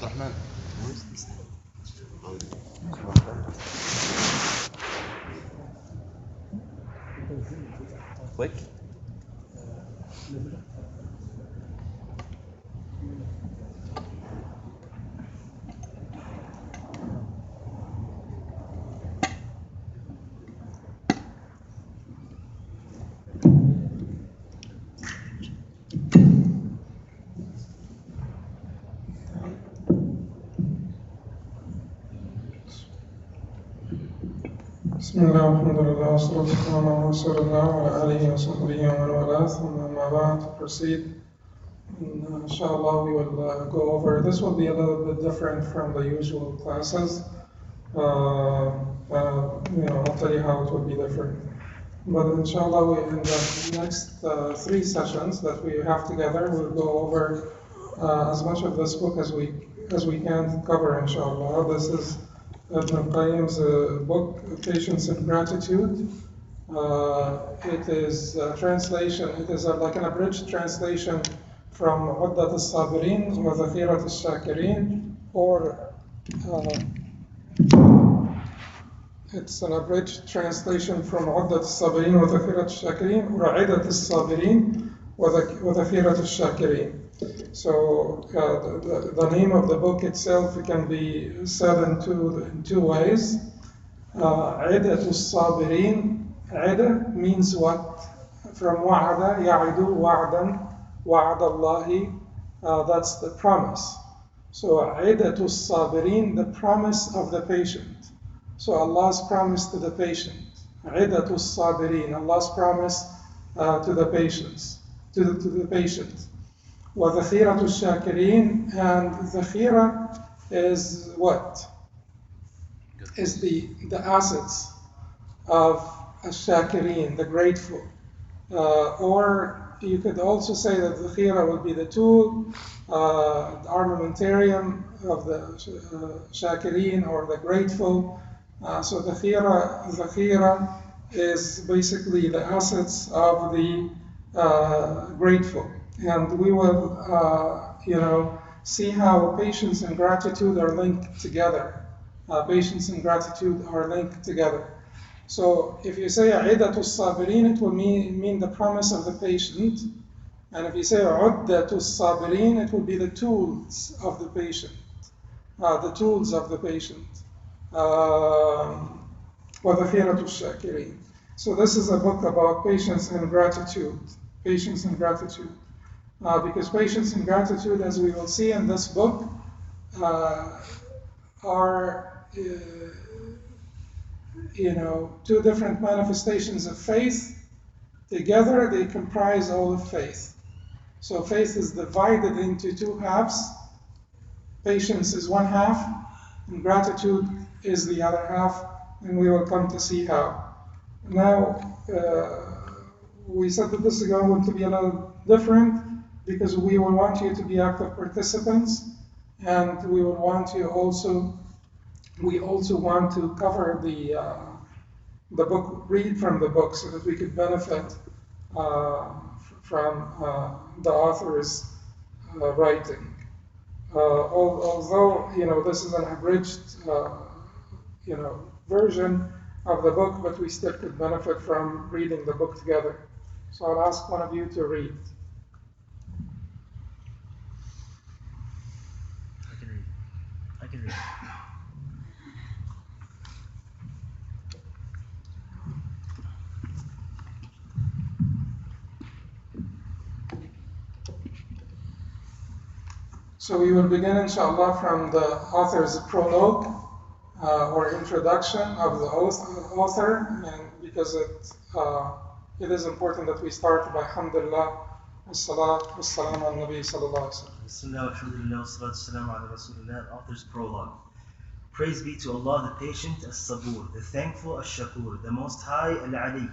Rahman. Quick. بسم الله والحمد لله والصلاة والسلام على رسول الله وعلى آله وصحبه ومن والاه ثم أما بعد to proceed. Inshallah we will go over, this will be a little bit different from the usual classes. I'll tell you how it will be different. But inshallah in the next 3 sessions that we have together, we'll go over as much of this book as we can cover, inshallah. This is Ibn al-Qayyim's book, Patience and Gratitude. It is a translation, it is like an abridged translation from Uddat al-Sabirin wa Zakhirat al-Shakirin, or it's an abridged translation from Uddat al-Sabirin wa Zakhirat al-Shakirin, or Idat al-Sabirin wa Zakhirat al-Shakirin. So the name of the book itself can be said in two ways. Idat al-Sabirin, Ida means what? From wa'ada, ya'idu wa'dan, wa'ad Allahi, that's the promise. So Idat al-Sabirin, the promise of the patient. So Allah's promise to the patient. Idat al-Sabirin, Allah's promise to the patients, to the patient. وَذَخِيرَةُ الشَّاكِرِينَ, and Zakhira is what? Is the assets of الشاكرين, the grateful. Or you could also say that Zakhira would be the tool, the armamentarium of the Shakirin, or the grateful. So Zakhira is basically the assets of the grateful. And we will, see how patience and gratitude are linked together. Patience and gratitude are linked together. So if you say Idatul Sabirin, it will mean the promise of the patient. And if you say Uddatul Sabirin, it will be the tools of the patient. The tools of the patient. وَذَخِيرَةُ الشَّاكِرِينَ. So this is a book about patience and gratitude. Patience and gratitude. Because patience and gratitude, as we will see in this book, are two different manifestations of faith. Together they comprise all of faith. So faith is divided into 2 halves. Patience is 1 half, and gratitude is the other half, and we will come to see how. Now, we said that this is going to be a little different, because we will want you to be active participants, and we will want you we also want to cover the book, read from the book, so that we could benefit from the author's writing. Although this is an abridged version of the book, but we still could benefit from reading the book together. So I'll ask one of you to read. I can read. So we will begin, inshallah, from the author's prologue or introduction of the author, and because it is important that we start by alhamdulillah, wassalatu wassalamu ala nabi sallallahu alaihi wasallam. Bismillah, alhamdulillah, wassalatu wassalamu ala rasulillah. Author's prologue. Praise be to Allah, the patient, as-sabur, the thankful, as-shakur, the most high, al-ali,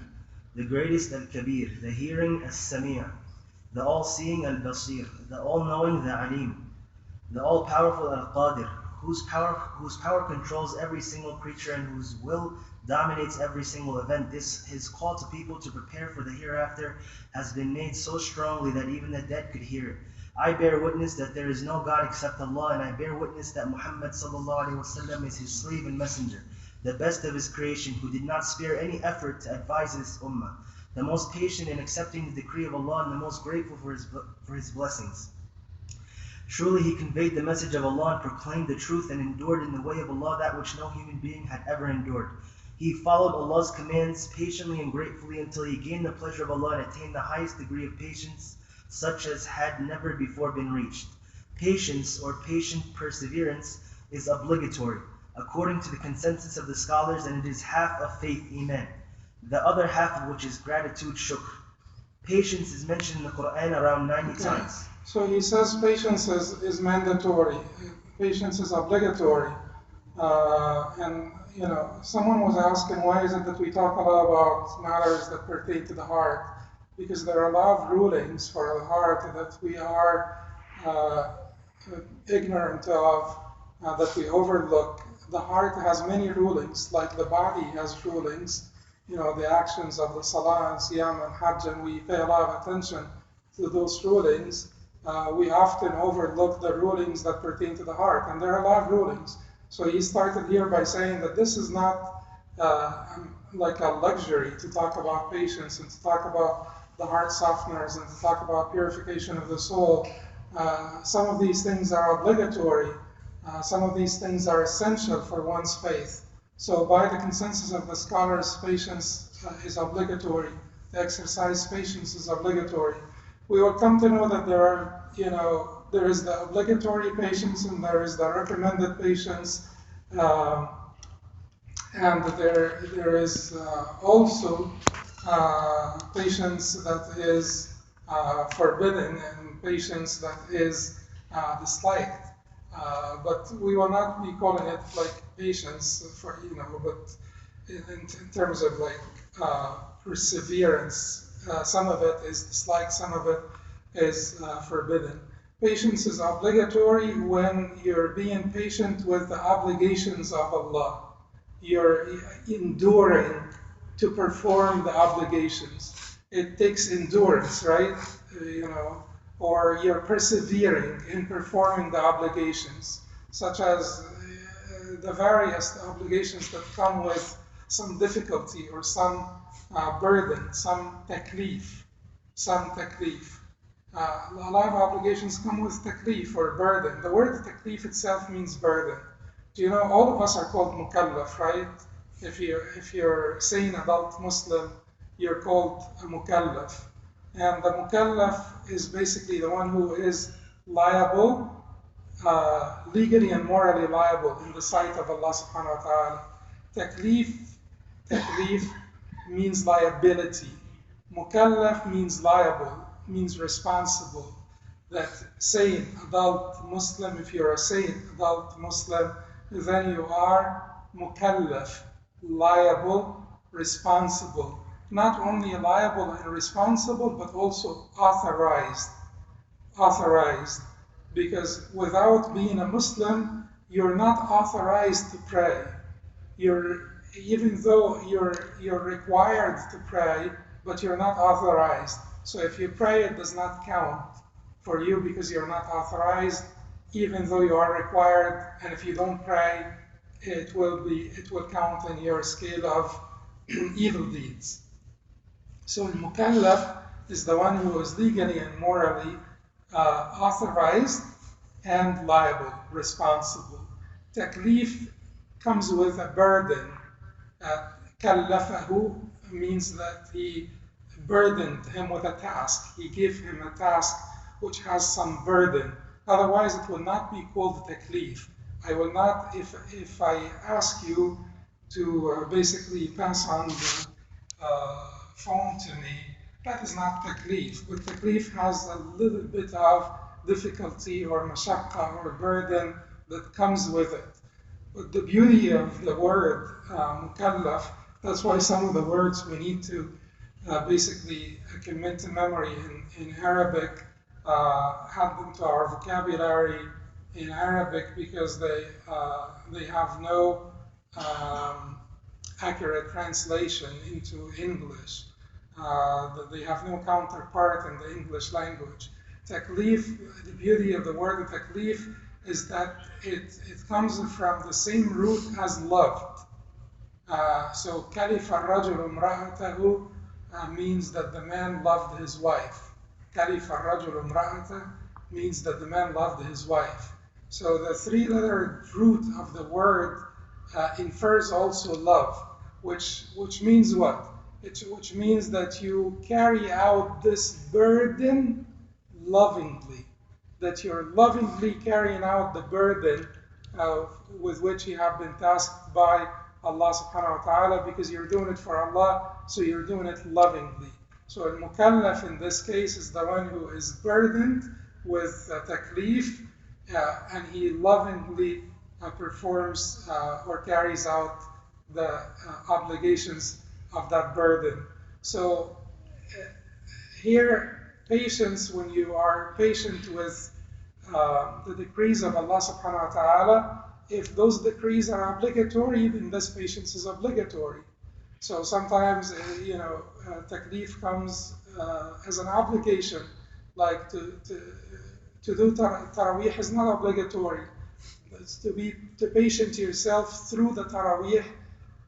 the greatest, al-kabir, the hearing, as-sami', the all-seeing, al-basir, the all-knowing, the alim, the all-powerful, al-qadir, whose power controls every single creature and whose will dominates every single event. His call to people to prepare for the hereafter has been made so strongly that even the dead could hear it. I bear witness that there is no God except Allah, and I bear witness that Muhammad sallallahu alaihi wasallam is his slave and messenger, the best of his creation, who did not spare any effort to advise his ummah, the most patient in accepting the decree of Allah, and the most grateful for his blessings. Truly he conveyed the message of Allah and proclaimed the truth and endured in the way of Allah that which no human being had ever endured. He followed Allah's commands patiently and gratefully until he gained the pleasure of Allah and attained the highest degree of patience, such as had never before been reached. Patience, or patient perseverance, is obligatory, according to the consensus of the scholars, and it is half of faith, iman, the other half of which is gratitude, shukr. Patience is mentioned in the Quran around 90 times. So he says patience is mandatory, patience is obligatory. And you know, someone was asking, why is it that we talk a lot about matters that pertain to the heart? Because there are a lot of rulings for the heart that we are ignorant of, that we overlook. The heart has many rulings, like the body has rulings, you know, the actions of the salah and siyam and hajj, and we pay a lot of attention to those rulings. We often overlook the rulings that pertain to the heart, and there are a lot of rulings. So he started here by saying that this is not like a luxury to talk about patience and to talk about the heart softeners and to talk about purification of the soul. Some of these things are obligatory. Some of these things are essential for one's faith. So by the consensus of the scholars, patience is obligatory. The exercise patience is obligatory. We will come to know that there are, you know, there is the obligatory patience and there is the recommended patience, and there is also patience that is forbidden and patience that is disliked. But we will not be calling it like patience for, you know, but in terms of like perseverance. Some of it is disliked, some of it is forbidden. Patience is obligatory when you're being patient with the obligations of Allah. You're enduring to perform the obligations. It takes endurance, right? You know, or you're persevering in performing the obligations, such as the various obligations that come with some difficulty or some burden, some taklif. A lot of obligations come with taklif or burden. The word taklif itself means burden. Do you know, all of us are called mukallaf, right? If you're saying adult Muslim, you're called a mukallaf. And the mukallaf is basically the one who is liable, legally and morally liable in the sight of Allah subhanahu wa ta'ala. Taklif means liability. Mukallaf means liable, means responsible. That sane adult Muslim, if you're a sane adult Muslim, then you are mukallaf, liable, responsible. Not only liable and responsible, but also authorized. Because without being a Muslim, you're not authorized to pray. Even though you're required to pray, but you're not authorized. So if you pray, it does not count for you because you're not authorized, even though you are required. And if you don't pray, it will count in your scale of evil deeds. So al-mukallaf is the one who is legally and morally authorized and liable, responsible. Taklif comes with a burden. Kallafahu means that he burdened him with a task. He gave him a task which has some burden. Otherwise, it will not be called taklif. I will not, if I ask you to basically pass on the phone to me, that is not taklif. But taklif has a little bit of difficulty or mashaqqa or burden that comes with it. But the beauty of the word mukallaf, that's why some of the words we need to basically commit to memory in Arabic, add them to our vocabulary in Arabic, because they have no accurate translation into English. They have no counterpart in the English language. Taklif, the beauty of the word taklif is that it comes from the same root as loved. So كَلِفَ الرَّجُلُ امْرَأَتَهُ means that the man loved his wife. كَلِفَ الرَّجُلُ امْرَأَتَهُ means that the man loved his wife. So the three-letter root of the word infers also love, which means what? Which means that you carry out this burden lovingly, that you're lovingly carrying out the burden with which you have been tasked by Allah subhanahu wa ta'ala, because you're doing it for Allah, so you're doing it lovingly. So al-mukallaf in this case is the one who is burdened with taklif, and he lovingly performs or carries out the obligations of that burden. So here, patience, when you are patient with the decrees of Allah subhanahu wa ta'ala, if those decrees are obligatory, then this patience is obligatory. So sometimes, taklif comes as an obligation, like to do Taraweeh is not obligatory. It's to be patient yourself through the Taraweeh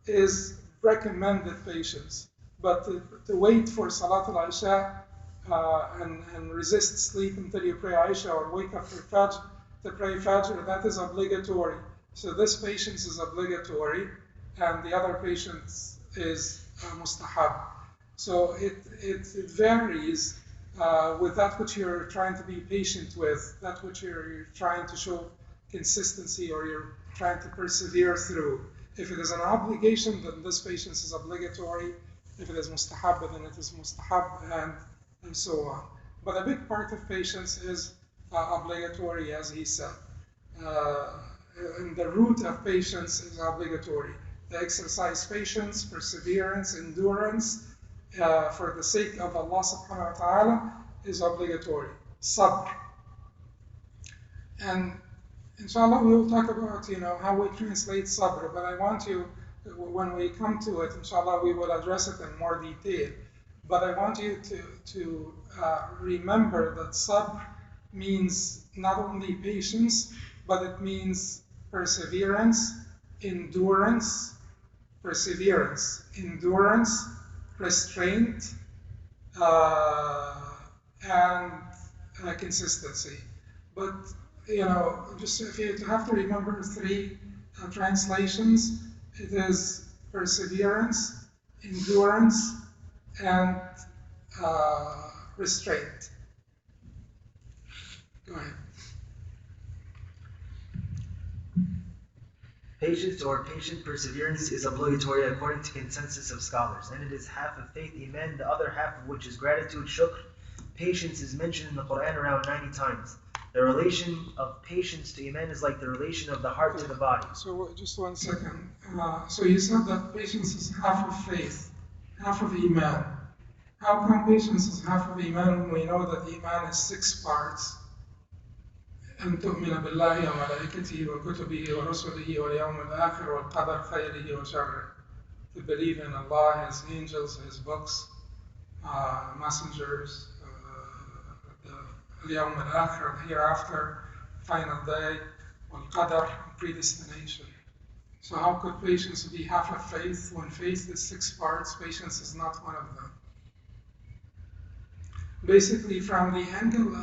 is recommended patience. But to wait for Salat al-Isha and resist sleep until you pray Isha or wake up for Fajr to pray Fajr, that is obligatory. So this patience is obligatory, and the other patience is mustahab. So it varies with that which you're trying to be patient with, that which you're trying to show consistency or you're trying to persevere through. If it is an obligation, then this patience is obligatory. If it is mustahab, then it is mustahab, and so on. But a big part of patience is obligatory, as he said. And the root of patience is obligatory. The exercise patience, perseverance, endurance, for the sake of Allah subhanahu wa ta'ala is obligatory. Sabr. And inshallah we will talk about how we translate sabr, but I want you, when we come to it, inshallah we will address it in more detail. But I want you to remember that sabr means not only patience, but it means perseverance, endurance, restraint, and consistency. But just if you have to remember three translations, it is perseverance, endurance, and restraint. Go ahead. Patience or patient perseverance is obligatory according to consensus of scholars, and it is half of faith, iman, the other half of which is gratitude, shukr. Patience is mentioned in the Quran around 90 times. The relation of patience to iman is like the relation of the heart to the body. So just 1 second. So you said that patience is half of faith, half of iman. How come patience is half of iman when we know that iman is 6 parts? أن تؤمن بالله وملائكته وكتبه ورسله واليوم الآخر والقدر خيره وشره. To believe in Allah, His angels, His books, messengers, the اليوم الآخر, the hereafter, final day, والقدر, predestination. So how could patience be half of faith when faith is 6 parts? Patience is not one of them. Basically, from the angle,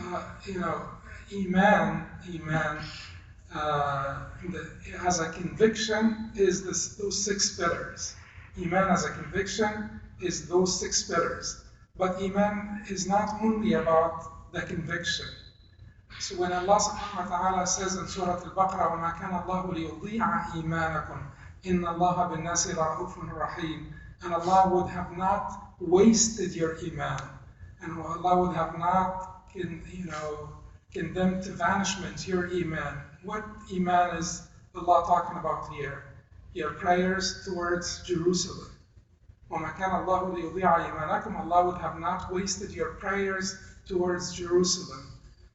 Iman as a conviction is those 6 pillars. Iman as a conviction is those 6 pillars. But Iman is not only about the conviction. So when Allah subhanahu wa ta'ala says in Surah Al-Baqarah, وَمَا كَانَ اللَّهُ لِيُضِيعَ إِيمَانَكُمْ إِنَّ اللَّهَ بِالنَّاسِ رَءُوفٌ رَحِيمٌ, and Allah would have not wasted your Iman, and Allah would have not condemned to vanishment your Iman. What Iman is Allah talking about here? Your prayers towards Jerusalem. وَمَا كَانَ اللَّهُ لِيُضِيعَ إِيمَانَكُمْ, Allah would have not wasted your prayers towards Jerusalem.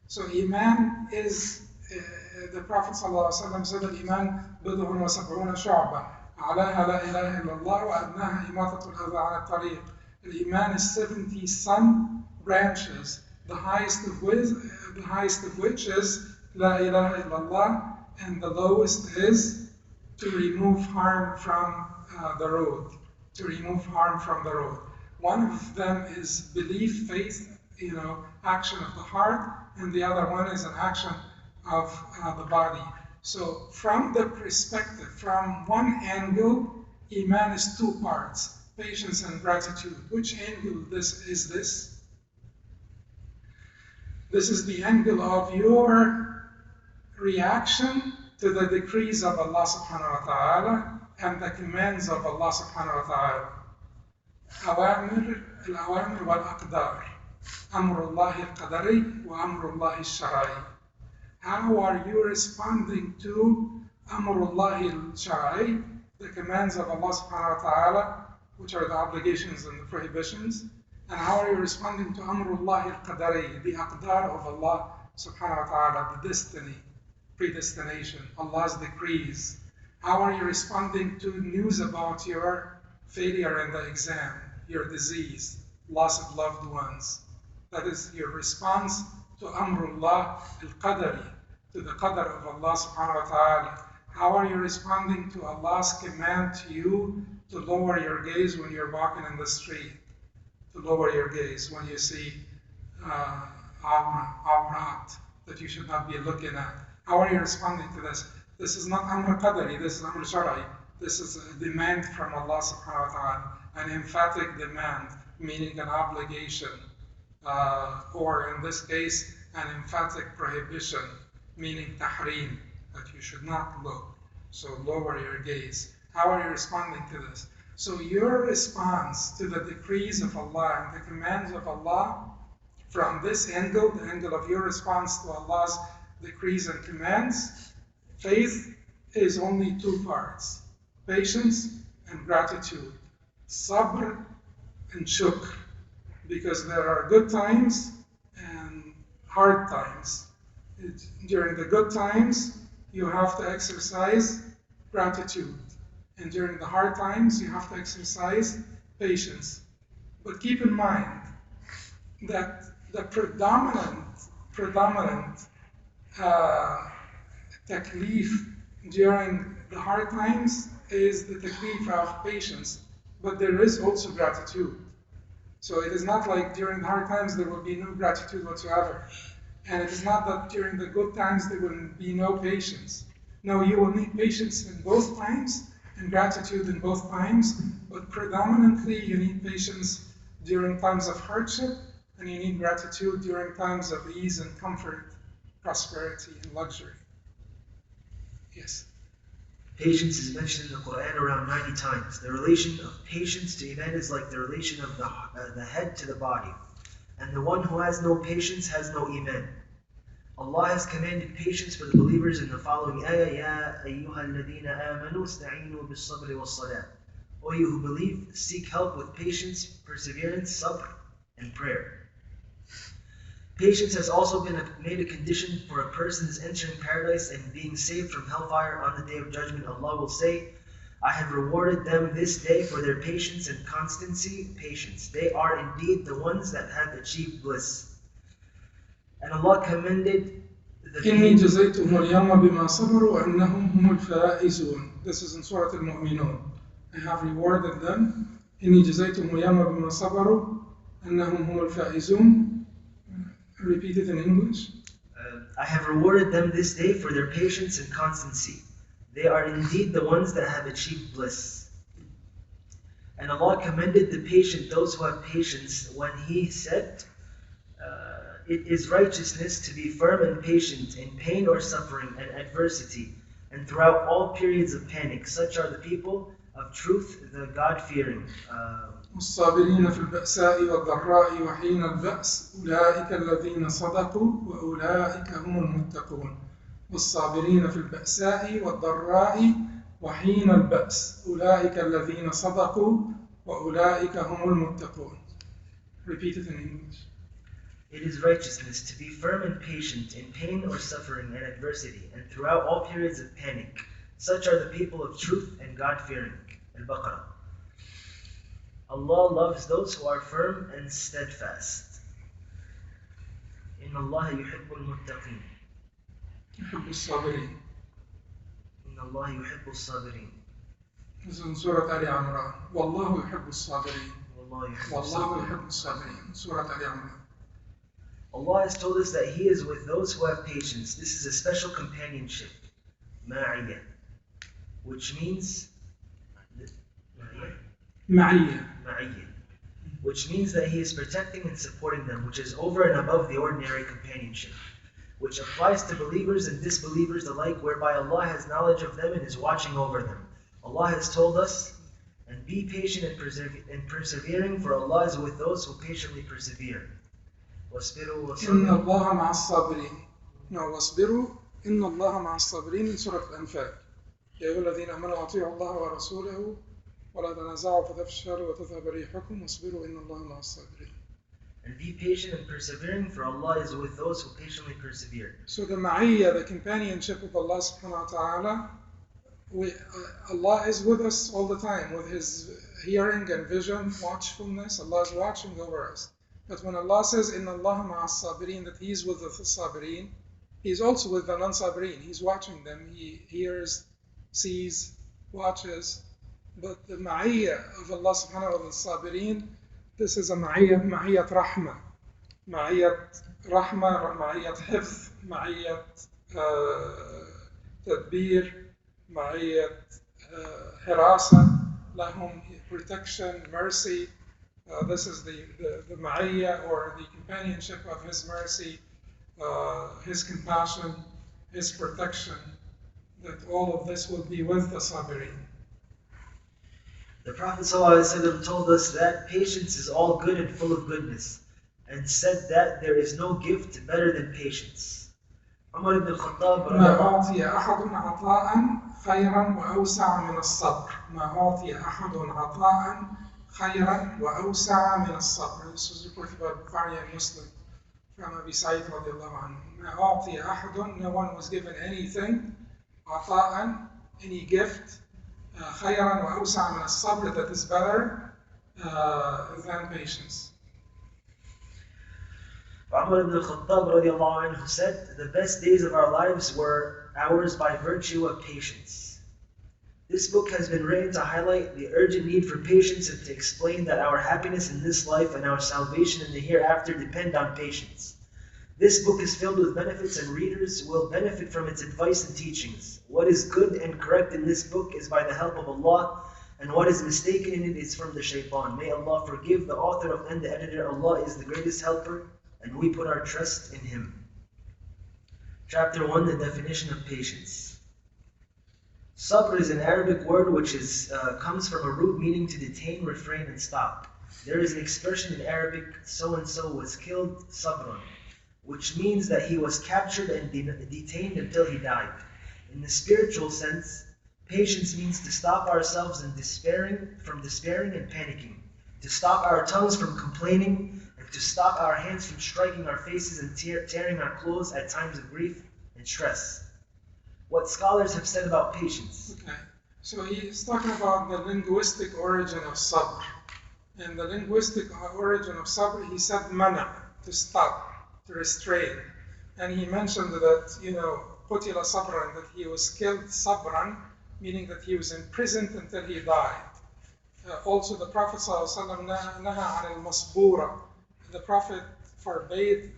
So Iman is, the Prophet ﷺ said that Iman بِضْعٌ وَسَبْعُونَ شُعْبًا عَلَيْهَا لَا إِلَهَ إِلَّا اللَّهُ وَأَدْنَاهَا إِمَاطَةُ الْأَذَى عَنِ الطَّرِيقِ. The Iman is 70 sun branches, the highest of which is La ilaha illallah, and the lowest is to remove harm from the road. To remove harm from the road. One of them is belief, faith, action of the heart, and the other one is an action of the body. So from the perspective, from one angle, Iman is two parts, patience and gratitude. Which angle is this? This is the angle of your reaction to the decrees of Allah subhanahu wa ta'ala and the commands of Allah subhanahu wa ta'ala. الأوامر والأقدار أمر الله القدري وأمر الله الشرعي. How are you responding to أمر الله الشرعي, the commands of Allah subhanahu wa ta'ala, which are the obligations and the prohibitions? And how are you responding to أمر الله القدري, the aqdar of Allah subhanahu wa ta'ala, the destiny, predestination, Allah's decrees? How are you responding to news about your failure in the exam, your disease, loss of loved ones? That is your response to Amrullah al-Qadari, to the Qadar of Allah subhanahu wa ta'ala. How are you responding to Allah's command to you to lower your gaze when you're walking in the street? To lower your gaze when you see awrat that you should not be looking at. How are you responding to this? This is not Amr Qadari, this is Amr Shara'i. This is a demand from Allah subhanahu wa ta'ala, an emphatic demand, meaning an obligation, or in this case, an emphatic prohibition, meaning tahreem, that you should not look. So lower your gaze. How are you responding to this? So your response to the decrees of Allah and the commands of Allah, from this angle, the angle of your response to Allah's decrees and commands, faith is only two parts, patience and gratitude, sabr and shukr, because there are good times and hard times. During the good times, you have to exercise gratitude, and during the hard times, you have to exercise patience. But keep in mind that the predominant taklif during the hard times is the taklif of patience, but there is also gratitude. So it is not like during the hard times there will be no gratitude whatsoever. And it is not that during the good times there will be no patience. No, you will need patience in both times and gratitude in both times, but predominantly you need patience during times of hardship, and you need gratitude during times of ease and comfort, prosperity and luxury. Yes? Patience is mentioned in the Quran around 90 times. The relation of patience to Iman is like the relation of the head to the body. And the one who has no patience has no Iman. Allah has commanded patience for the believers in the following ayah, Ya ayyuha alladhina amanu sta'inu bis-sabri was-salat. O you who believe, seek help with patience, perseverance, sabr, and prayer. Patience has also been made a condition for a person's entering paradise and being saved from hellfire on the day of judgment. Allah will say, I have rewarded them this day for their patience and constancy. Patience. They are indeed the ones that have achieved bliss. And Allah commended the إِنِّي جَزَيْتُهُمُ الْيَوْمَ بِمَا صَبَرُوا أَنَّهُمْ هُمُ الْفَائِزُونَ. This is in Surah Al-Mu'minun. I have rewarded them. إِنِّي جَزَيْتُهُمُ الْيَوْمَ بِمَا صَبَرُوا أَنَّهُمْ هُمُ الْفَائِزُونَ. Repeat it in English. I have rewarded them this day for their patience and constancy. They are indeed the ones that have achieved bliss. And Allah commended the patient, those who have patience, when He said, it is righteousness to be firm and patient in pain or suffering and adversity, and throughout all periods of panic. Such are the people of truth, the God-fearing. والصابرين في البأساء والضراء وحين البأس أولئك الذين صدقوا وأولئك هم المتقون. والصابرين في البأساء والضراء وحين البأس أولئك الذين صدقوا وأولئك هم المتقون. Repeat it in English. It is righteousness to be firm and patient in pain or suffering and adversity, and throughout all periods of panic. Such are the people of truth and God-fearing. Al-Baqarah. Allah loves those who are firm and steadfast. إن الله يحب المتقين. يحب الصابرين. إن الله يحب الصابرين. This is in Surah Ali Imran. والله يحب الصابرين. والله يحب والله يحب الصابرين. Surah Ali Imran. Allah has told us that He is with those who have patience. This is a special companionship, ma'iyya, which means ma'iyya, which means that He is protecting and supporting them, which is over and above the ordinary companionship, which applies to believers and disbelievers alike, whereby Allah has knowledge of them and is watching over them. Allah has told us, and be patient and persevering, for Allah is with those who patiently persevere. إن الله مع الصابرين. واصبروا إن الله مع الصابرين in Surah Al-Anfal. يا أيها الذين آمنوا أطيعوا الله ورسوله ولا تنازعوا فتفشلوا وتذهب ريحكم واصبروا إن الله مع الصابرين. And be patient and persevering, for Allah is with those who patiently persevere. So the ma'iyya, the companionship of Allah subhanahu wa ta'ala, Allah is with us all the time with His hearing and vision, watchfulness. Allah is watching over us. But when Allah says, Inna Allah ma'as sabirin, that He is with the sabirin, He is also with the non-sabirin. He's watching them. He hears, sees, watches. But the ma'iyya of Allah subhanahu wa ta'ala, sabirin, this is a ma'iyyat rahma. Ma'iyyat rahma, ma'iyyat hifz, ma'iyyat tadbir, ma'iyyat hirasa, lahum, protection, mercy. This is the ma'iyya, or the companionship of His mercy, His compassion, His protection, that all of this will be with the sabirin. The Prophet ﷺ told us that patience is all good and full of goodness, and said that there is no gift better than patience. Umar ibn al-Khattab ما أعطي أحد عطاء خيرا وأوسع من الصبر. ما أعطي أحد عطاء خيرا وأوسع من الصبر. This was reported by Bukhari and Muslim from Abi Sa'id radiallahu anhu. ما أعطي أحد, no one was given anything, عطاء, any gift, خيرا وأوسع من الصبر, that is better than patience. Umar ibn al-Khattab radiallahu anhu said, the best days of our lives were ours by virtue of patience. This book has been written to highlight the urgent need for patience and to explain that our happiness in this life and our salvation in the hereafter depend on patience. This book is filled with benefits, and readers will benefit from its advice and teachings. What is good and correct in this book is by the help of Allah, and what is mistaken in it is from the shaitan. May Allah forgive the author and the editor. Allah is the greatest helper, and we put our trust in Him. Chapter 1, the definition of patience. Sabr is an Arabic word which comes from a root meaning to detain, refrain, and stop. There is an expression in Arabic, so-and-so was killed, sabran, which means that he was captured and detained until he died. In the spiritual sense, patience means to stop ourselves from despairing and panicking, to stop our tongues from complaining, and to stop our hands from striking our faces and tearing our clothes at times of grief and stress. What scholars have said about patience. Okay, so he is talking about the linguistic origin of sabr. And the linguistic origin of sabr, he said mana, to stop, to restrain. And he mentioned that, qutila sabran, that he was killed sabran, meaning that he was imprisoned until he died. Also, the Prophet ﷺ naha an al-masbura. The Prophet forbade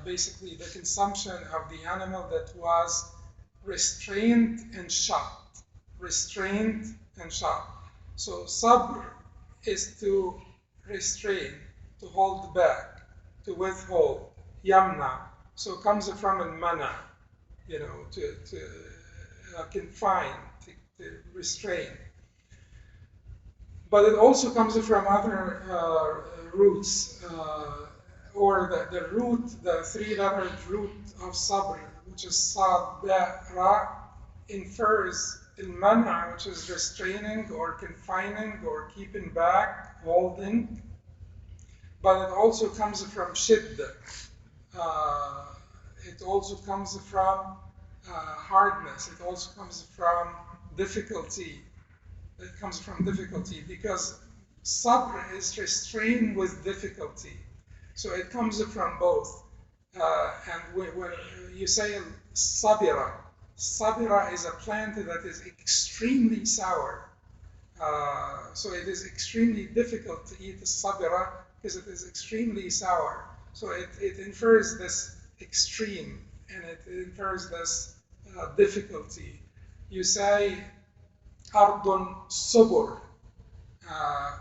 basically the consumption of the animal that was restrained and shot. Restrained and shot. So sabr is to restrain, to hold back, to withhold. Yamna. So it comes from al-mana, to confine, to restrain. But it also comes from other roots, or the root, the three-lettered root of sabr, which is sad, ba, ra, infers al-mana, which is restraining or confining or keeping back, holding. But it also comes from shidda. It also comes from hardness. It also comes from difficulty. It comes from difficulty because sabr is restrained with difficulty. So it comes from both. And when you say sabira, sabira is a plant that is extremely sour. So it is extremely difficult to eat the sabira because it is extremely sour. So it infers this extreme and it infers this difficulty. You say ardun subur,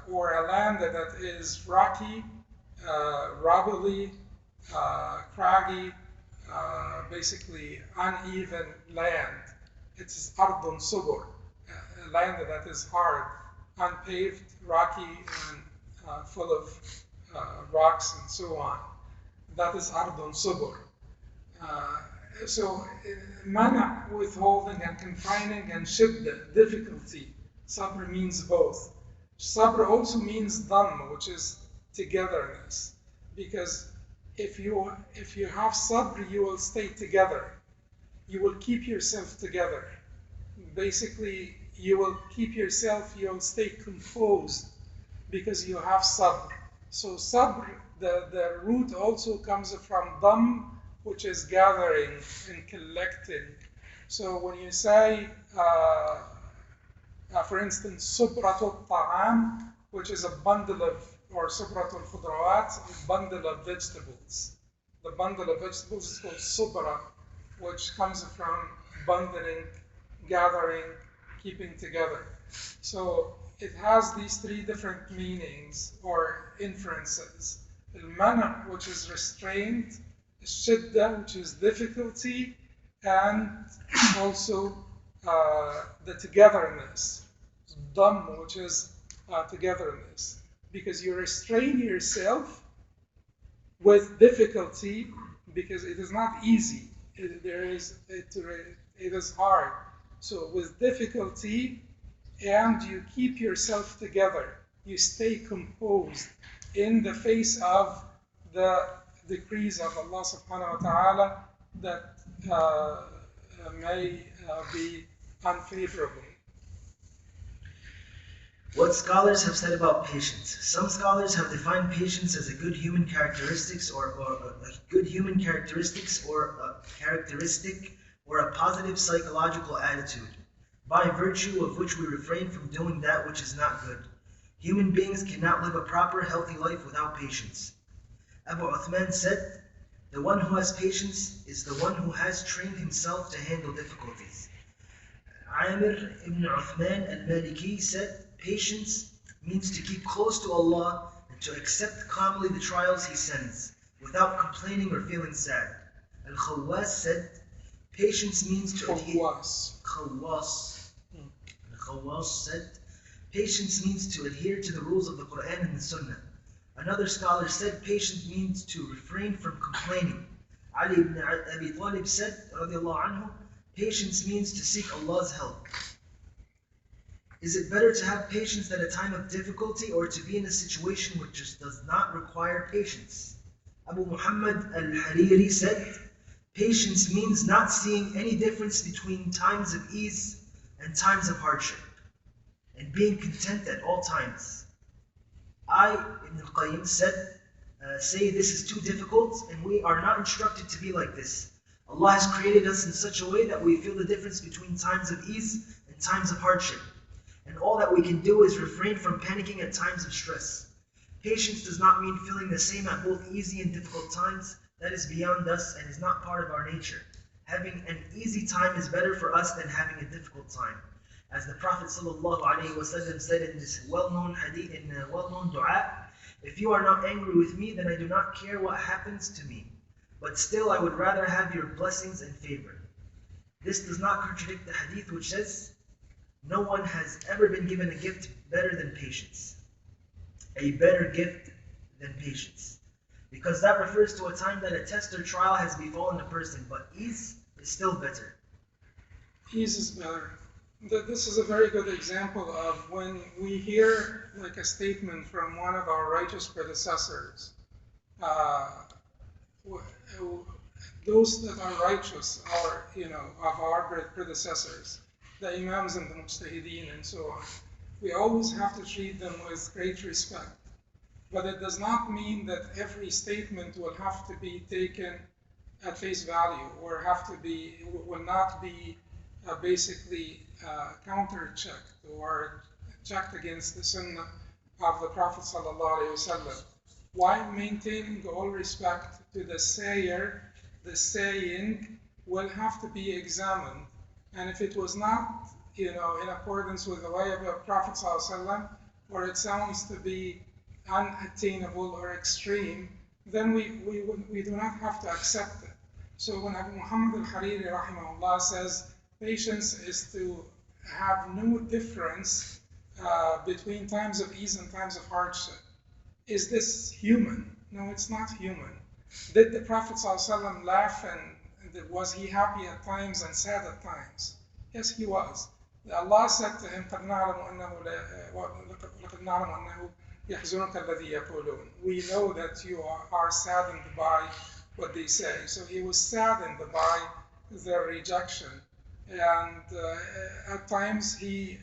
or a land that is rocky, rubbly, craggy, basically uneven land. It's ardun subur, a land that is hard, unpaved, rocky, and full of rocks and so on. That is ardun subur. So mana, withholding and confining, and shidda, difficulty. Sabr means both. Sabr also means dhamm, which is togetherness. Because if you have sabr, you will stay together. You will keep yourself together. Basically, you will stay composed because you have sabr. So sabr, the root also comes from dhamm, which is gathering and collecting. So when you say, for instance, subratul ta'am, which is a bundle of, or subratul khudrawat, a bundle of vegetables. The bundle of vegetables is called subra, which comes from bundling, gathering, keeping together. So it has these three different meanings or inferences. Al-mana, which is restraint, shidda, which is difficulty, and also the togetherness, dhamm, which is togetherness, because you restrain yourself with difficulty because it is not easy. It is hard. So with difficulty, and you keep yourself together, you stay composed in the face of the decrees of Allah subhanahu wa ta'ala that may be unfavorable. What scholars have said about patience. Some scholars have defined patience as a good human characteristics or a characteristic or a positive psychological attitude, by virtue of which we refrain from doing that which is not good. Human beings cannot live a proper, healthy life without patience. Abu Uthman said, the one who has patience is the one who has trained himself to handle difficulties. Amir ibn Uthman al-Maliki said, patience means to keep close to Allah and to accept calmly the trials He sends, without complaining or feeling sad. Al-Khawwas said, patience means to adhere. Al-Khawwas said, patience means to adhere to the rules of the Quran and the Sunnah. Another scholar said, patience means to refrain from complaining. Ali ibn Abi Talib said, radiallahu anhu, patience means to seek Allah's help. Is it better to have patience at a time of difficulty or to be in a situation which just does not require patience? Abu Muhammad al-Hariri said, patience means not seeing any difference between times of ease and times of hardship, and being content at all times. Ibn Qayyim said, say this is too difficult and we are not instructed to be like this. Allah has created us in such a way that we feel the difference between times of ease and times of hardship. And all that we can do is refrain from panicking at times of stress. Patience does not mean feeling the same at both easy and difficult times. That is beyond us and is not part of our nature. Having an easy time is better for us than having a difficult time. As the Prophet ﷺ said in this well-known hadith, in a well-known dua, if you are not angry with me, then I do not care what happens to me. But still I would rather have your blessings and favor. This does not contradict the hadith which says, no one has ever been given a gift better than patience. A better gift than patience. Because that refers to a time that a test or trial has befallen a person, but ease is still better. Ease is better. This is a very good example of when we hear like a statement from one of our righteous predecessors. Those that are righteous are, of our predecessors, the imams and the mujtahideen and so on. We always have to treat them with great respect. But it does not mean that every statement will have to be taken at face value, or have to be, will not be basically counter-checked or checked against the sunnah of the Prophet ﷺ. While maintaining all respect to the sayer, the saying will have to be examined. And if it was not, in accordance with the way of the Prophet ﷺ, or it sounds to be unattainable or extreme, then we do not have to accept it. So when Abu Muhammad al-Hariri rahimahullah says patience is to have no difference between times of ease and times of hardship, is this human? No, it's not human. Did the Prophet ﷺ laugh, and was he happy at times and sad at times? Yes, he was. Allah said to him, قَدْ نَعْلَمُ أَنَّهُ يَحْزُنُكَ الَّذِي يَقُولُونَ. We know that you are saddened by what they say. So he was saddened by their rejection. And at times he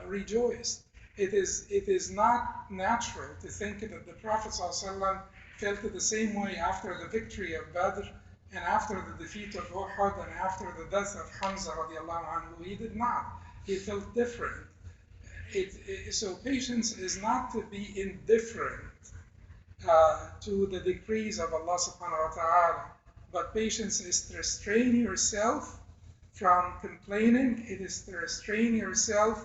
rejoiced. It is not natural to think that the Prophet ﷺ felt the same way after the victory of Badr and after the defeat of Uhud and after the death of Hamza radiallahu anhu. He did not. He felt different. So patience is not to be indifferent to the decrees of Allah subhanahu wa ta'ala, but patience is to restrain yourself from complaining. It is to restrain yourself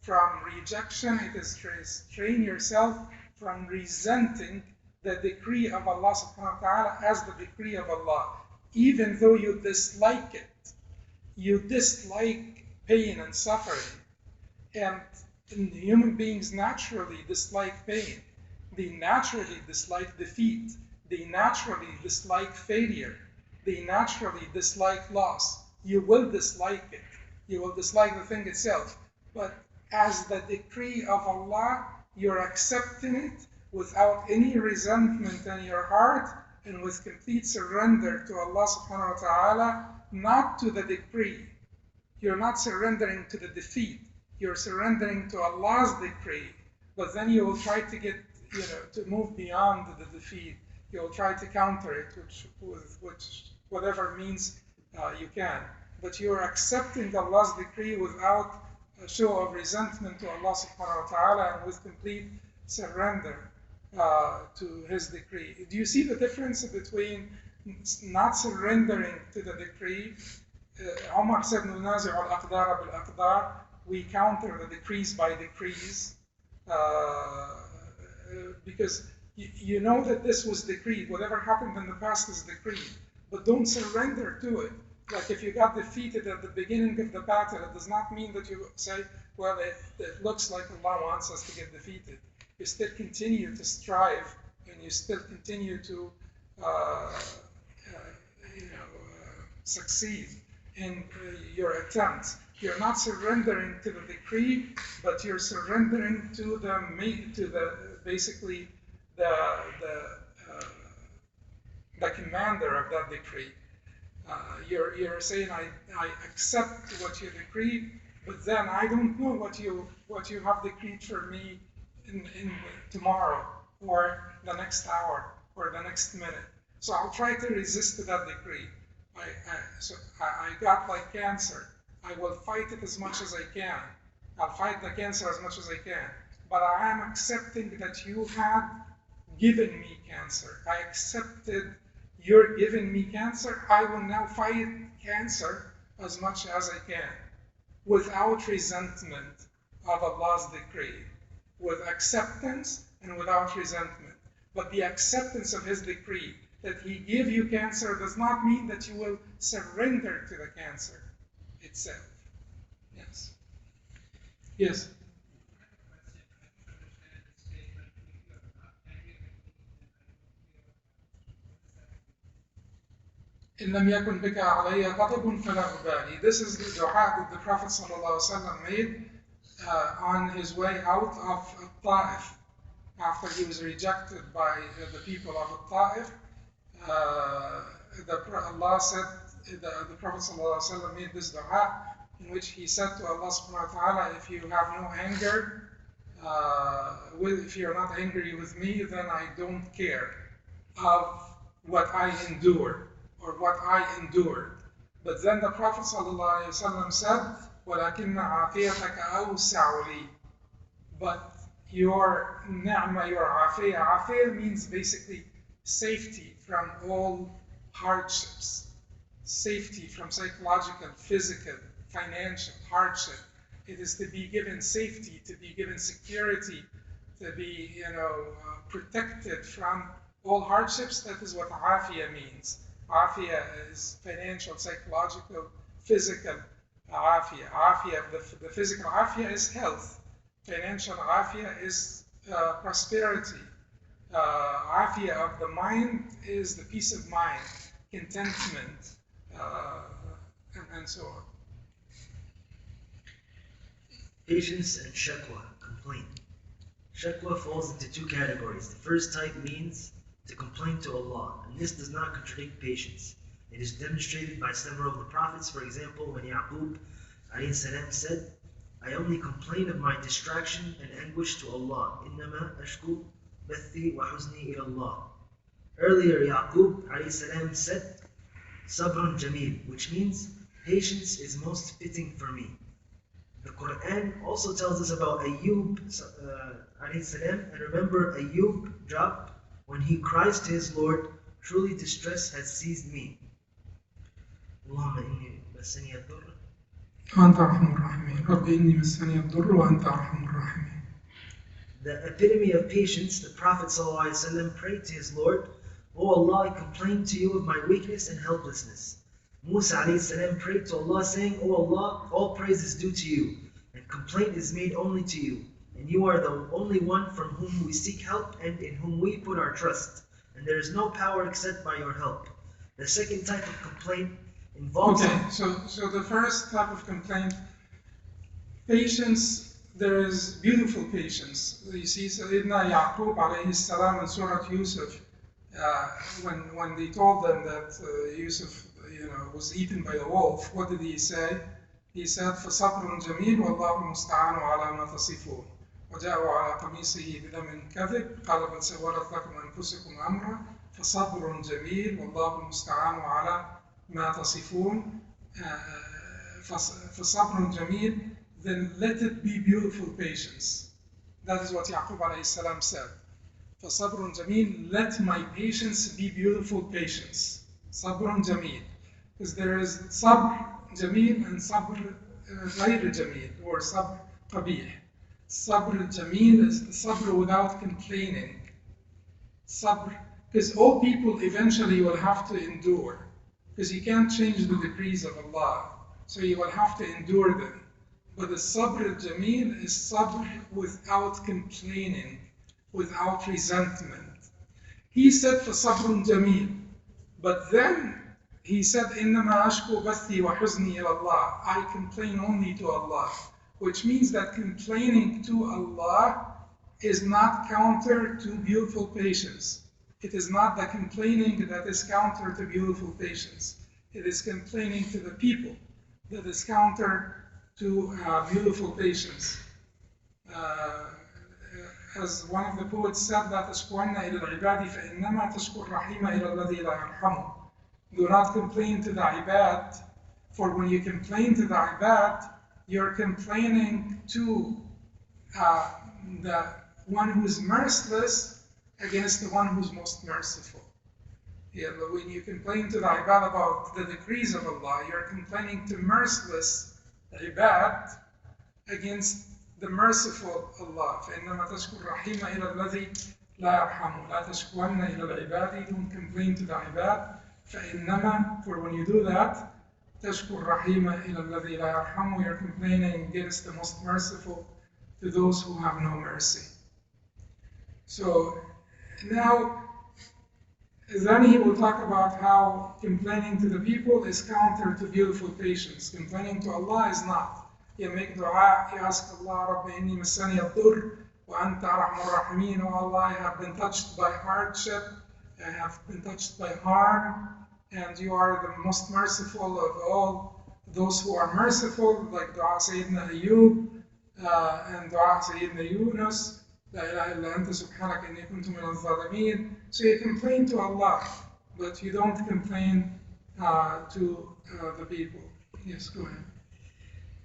from rejection. It is to restrain yourself from resenting the decree of Allah subhanahu wa ta'ala as the decree of Allah. Even though you dislike it, you dislike pain and suffering. And human beings naturally dislike pain. They naturally dislike defeat. They naturally dislike failure. They naturally dislike loss. You will dislike it. You will dislike the thing itself. But as the decree of Allah, you're accepting it without any resentment in your heart and with complete surrender to Allah subhanahu wa ta'ala, not to the decree. You're not surrendering to the defeat. You're surrendering to Allah's decree. But then you will try to get, to move beyond the defeat. You'll try to counter it, which whatever means you can. But you're accepting Allah's decree without a show of resentment to Allah subhanahu wa ta'ala and with complete surrender to His decree. Do you see the difference between not surrendering to the decree? Umar said, نُنَازِعُ الْأَقْدَارَ بِالْأَقْدَارِ. We counter the decrees by decrees. Because you know that this was decreed. Whatever happened in the past is decreed. But don't surrender to it. Like if you got defeated at the beginning of the battle, it does not mean that you say, well, it looks like Allah wants us to get defeated. You still continue to strive, and you still continue to succeed in your attempts. You're not surrendering to the decree, but you're surrendering to basically the commander of that decree. You're saying, I accept what you decreed, but then I don't know what you have decreed for me in tomorrow or the next hour or the next minute. So I'll try to resist that decree. I got like cancer. I will fight it as much as I can. I'll fight the cancer as much as I can. But I am accepting that you had given me cancer. I accepted you're giving me cancer. I will now fight cancer as much as I can without resentment of Allah's decree, with acceptance and without resentment. But the acceptance of His decree that He gave you cancer does not mean that you will surrender to the cancer itself. Yes. Yes. إن لم يكن بك علي غضب فلا أبالي. This is the dua that the Prophet ﷺ made on his way out of Ta'if after he was rejected by the people of Ta'if. Allah said, the Prophet ﷺ made this dua in which he said to Allah subhanahu wa ta'ala, if you have no anger, if you're not angry with me, then I don't care of what I endure. or what I endured. But then the Prophet ﷺ said, وَلَكِنَّ عَافِيَتَكَ أَوْسَعُ لِي. But your ni'mah, your afiyah. Afiyah means basically safety from all hardships. Safety from psychological, physical, financial hardship. It is to be given safety, to be given security, to be protected from all hardships. That is what afiyah means. Afiyah is financial, psychological, physical afiyah. Afiyah, the physical afiyah is health. Financial afiyah is prosperity. Afiyah of the mind is the peace of mind, contentment, and so on. Patience and shakwa, complaint. Shakwa falls into two categories. The first type means to complain to Allah, and this does not contradict patience. It is demonstrated by several of the prophets. For example, when Yaqub alayhi salam said, I only complain of my distraction and anguish to Allah. Innama ashku bathi wa huzni ila Allah. Earlier, Yaqub alayhi salam said, Sabrun Jameel, which means patience is most fitting for me. The Quran also tells us about Ayyub alayhi salam, and remember Ayyub dropped when he cries to his Lord, truly distress has seized me. Allahumma inni masani ad-durr. وأنت أرحم الراحمين. رب إني مسني الضر وأنت أرحم الراحمين. The epitome of patience, the Prophet ﷺ prayed to his Lord, O Allah, I complain to you of my weakness and helplessness. Musa ﷺ prayed to Allah saying, O Allah, all praise is due to you, and complaint is made only to you, and you are the only one from whom we seek help and in whom we put our trust, and there is no power except by your help. The second type of complaint involves... Okay, so the first type of complaint, patience, there is beautiful patience. You see, Sayyidina Yaqub alayhi salam in Surah Yusuf, when they told them that Yusuf was eaten by the wolf, what did he say? He said, فَصَبْرٌ جَمِيلٌ وَاللَّهُ الْمُسْتَعَانُ عَلَى مَا تَصِفُونَ وَجَاءُوا عَلَى قَمِيصِهِ بِدَمٍ كَذِبٍ قَالَ بَلْ سَوَّلَتْ لَكُمْ أَنفُسُكُمْ أَمْرًا فَصَبْرٌ جَمِيلٌ وَاللَّهُ الْمُسْتَعَانُ عَلَى مَا تَصِفُونَ فَصَبْرٌ جَمِيلٌ, then let it be beautiful patience. That is what Yaqub alayhi salam said. فَصَبْرٌ جَمِيلٌ, let my patience be beautiful patience. صَبْرٌ جَمِيلٌ. Because there is sabr jameel and sabr غير jameel, or sabr qabih. Sabr jameel is sabr without complaining. Sabr, because all people eventually will have to endure. Because you can't change the decrees of Allah, so you will have to endure them. But the sabr jameel is sabr without complaining, without resentment. He said for sabrun jameel, but then he said, إِنَّمَا أَشْكُو بَثِّي وَحُزْنِي إِلَى اللَّهِ. I complain only to Allah, which means that complaining to Allah is not counter to beautiful patience. It is not the complaining that is counter to beautiful patience. It is complaining to the people that is counter to beautiful patience. As one of the poets said, لَا تَشْكُوَنَّ إِلَى الْعِبَادِ فَإِنَّمَا تَشْكُو الرَّحِيمَ إِلَى الَّذِي لَا يَرْحَمُ. Do not complain to the ibad, for when you complain to the ibad, you're complaining to the one who is merciless against the one who's most merciful. Yeah, but when you complain to the ibad about the decrees of Allah, you're complaining to merciless ibad against the merciful Allah. فَإِنَّمَا تَشْكُو الرَّحِيمَ إِلَى الَّذِي لَا يَرْحَمُ. لَا تَشْكُوَنَّ إِلَى الْعِبَادِ. Don't complain to the ibad. فَإِنَّمَا, for when you do that, تَشْكُو الرَّحِيمَ إِلَى الَّذِي لَا يَرْحَمُ. You're complaining against the most merciful to those who have no mercy. So now, then he will talk about how complaining to the people is counter to beautiful patience. Complaining to Allah is not. You make dua, you ask Allah, Rabbi inni masani ad-durr wa anta arhamur rahimin. Oh Allah, I have been touched by hardship, I have been touched by harm, and you are the most merciful of all those who are merciful, like dua Sayyidina Ayyub and dua Sayyidina Yunus. La ilaha illa anta subhanaka inni kuntu min al-zalimin. So you complain to Allah, but you don't complain to the people. Yes, go ahead.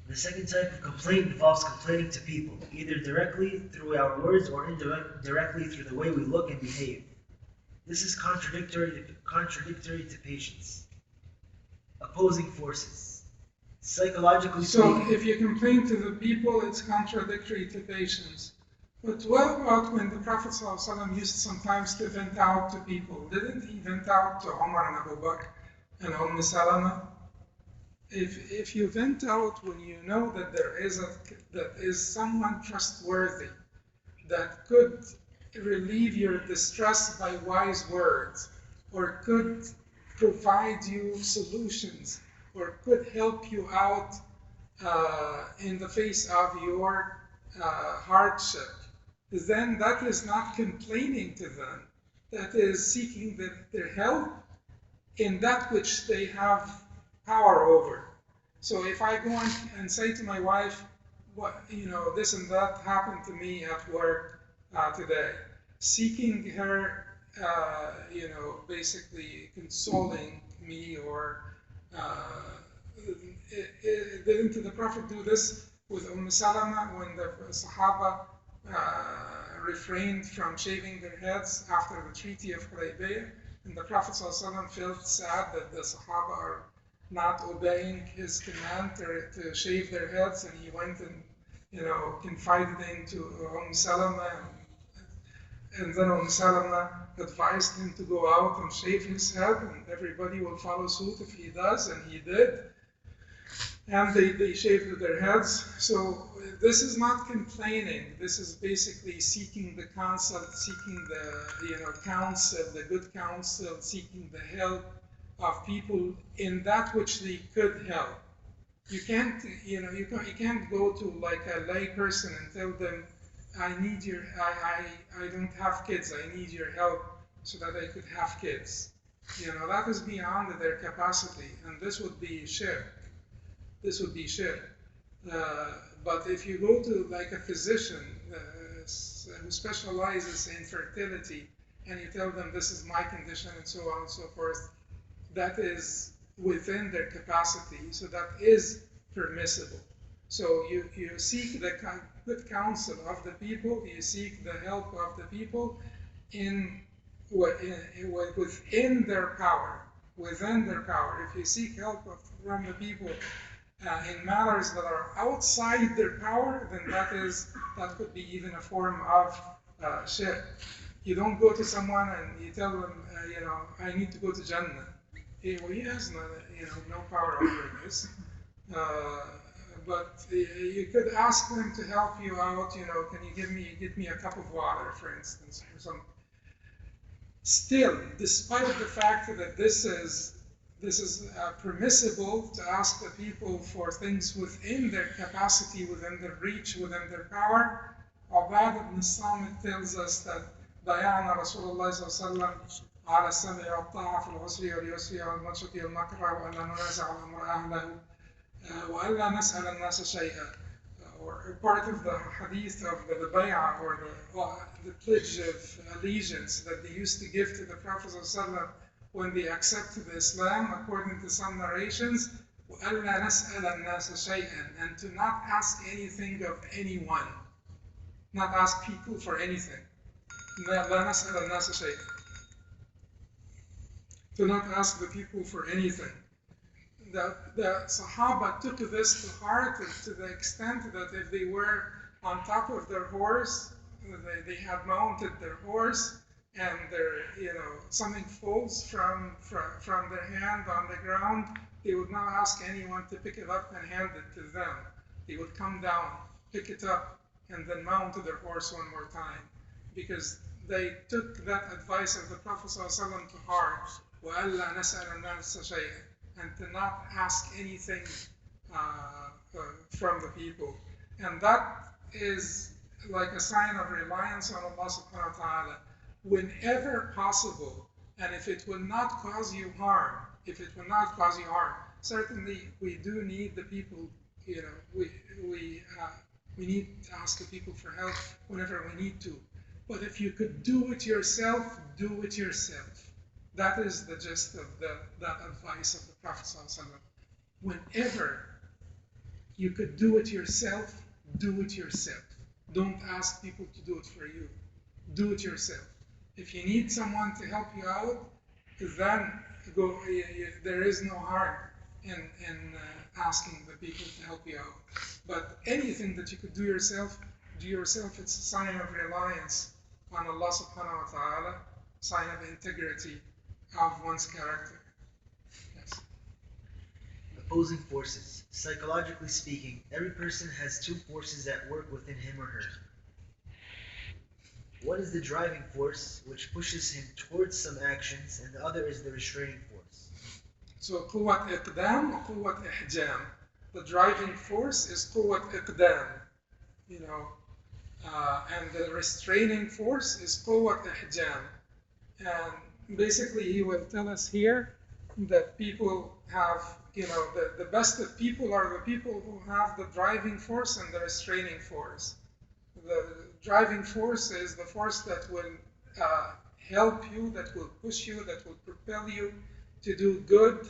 The second type of complaint involves complaining to people, either directly through our words or indirectly through the way we look and behave. This is contradictory to patience. Opposing forces. Psychologically speaking. So if you complain to the people, it's contradictory to patience. But what about when the Prophet ﷺ used sometimes to vent out to people? Didn't he vent out to Umar and Abu Bakr and Salama? If you vent out when you know that there is someone trustworthy that could relieve your distress by wise words, or could provide you solutions, or could help you out in the face of your hardship, then that is not complaining to them. That is seeking their help in that which they have power over. So if I go and say to my wife, this and that happened to me at work today, seeking her, basically consoling me, or didn't the Prophet do this with Salama when the Sahaba refrained from shaving their heads after the Treaty of Hudaybiyah? And the Prophet ﷺ felt sad that the Sahaba are not obeying his command to shave their heads, and he went and confided into Salama, and then Salama advised him to go out and shave his head, and everybody will follow suit if he does, and he did. And they shaved their heads. So this is not complaining. This is basically seeking the counsel, seeking the counsel, the good counsel, seeking the help of people in that which they could help. You can't go to like a lay person and tell them, I don't have kids, I need your help so that I could have kids. That is beyond their capacity, and this would be shirk. This would be shirk. But if you go to like a physician who specializes in fertility, and you tell them this is my condition and so on and so forth, that is within their capacity, so that is permissible. So you seek the good counsel of the people, you seek the help of the people within their power. Within their power. If you seek help from the people in matters that are outside their power, then that could be even a form of shirk. You don't go to someone and you tell them, I need to go to Jannah. He has no power over this. But you could ask them to help you out. Can you give me a cup of water, for instance, or something. Still, despite the fact that this is permissible to ask the people for things within their capacity, within their reach, within their power, Ubad ibn Samit tells us that بايعنا رسول الله صلى الله عليه وسلم على السمع والطاعة في العسر واليسر والمنشط والمكره وألا ننازع الأمر أهله وألا نسأل الناس شيئا. Or part of the hadith of the bay'ah, or the pledge of allegiance that they used to give to the Prophet ﷺ when they accepted Islam, according to some narrations, وَأَلَّا نَسْأَلَ النَّاسَ شَيْئًا, and to not ask anything of anyone, not ask people for anything. لَا نَسْأَلَ النَّاسَ شَيْئًا, to not ask the people for anything. The Sahaba took this to heart to the extent that if they were on top of their horse, they had mounted their horse, and something falls from their hand on the ground, they would not ask anyone to pick it up and hand it to them. They would come down, pick it up, and then mount their horse one more time, because they took that advice of the Prophet ﷺ to heart. وَأَلَّا نَسْأَلَ النَّاسَ شَيْئًا, and to not ask anything from the people. And that is like a sign of reliance on Allah subhanahu wa ta'ala. Whenever possible, and if it will not cause you harm, certainly we do need the people, we need to ask the people for help whenever we need to. But if you could do it yourself, do it yourself. That is the gist of that advice of the Prophet ﷺ. Whenever you could do it yourself, do it yourself. Don't ask people to do it for you. Do it yourself. If you need someone to help you out, then go. There is no harm in asking the people to help you out. But anything that you could do yourself, do yourself. It's a sign of reliance on Allah subhanahu wa ta'ala, sign of integrity of one's character. Yes. Opposing forces. Psychologically speaking, every person has two forces at work within him or her. One is the driving force, which pushes him towards some actions, and the other is the restraining force. So, قوة إقدام وقوة إحجام. The driving force is قوة إقدام, and the restraining force is قوة إحجام. And basically, he will tell us here that people have, the best of people are the people who have the driving force and the restraining force. The driving force is the force that will help you, that will push you, that will propel you to do good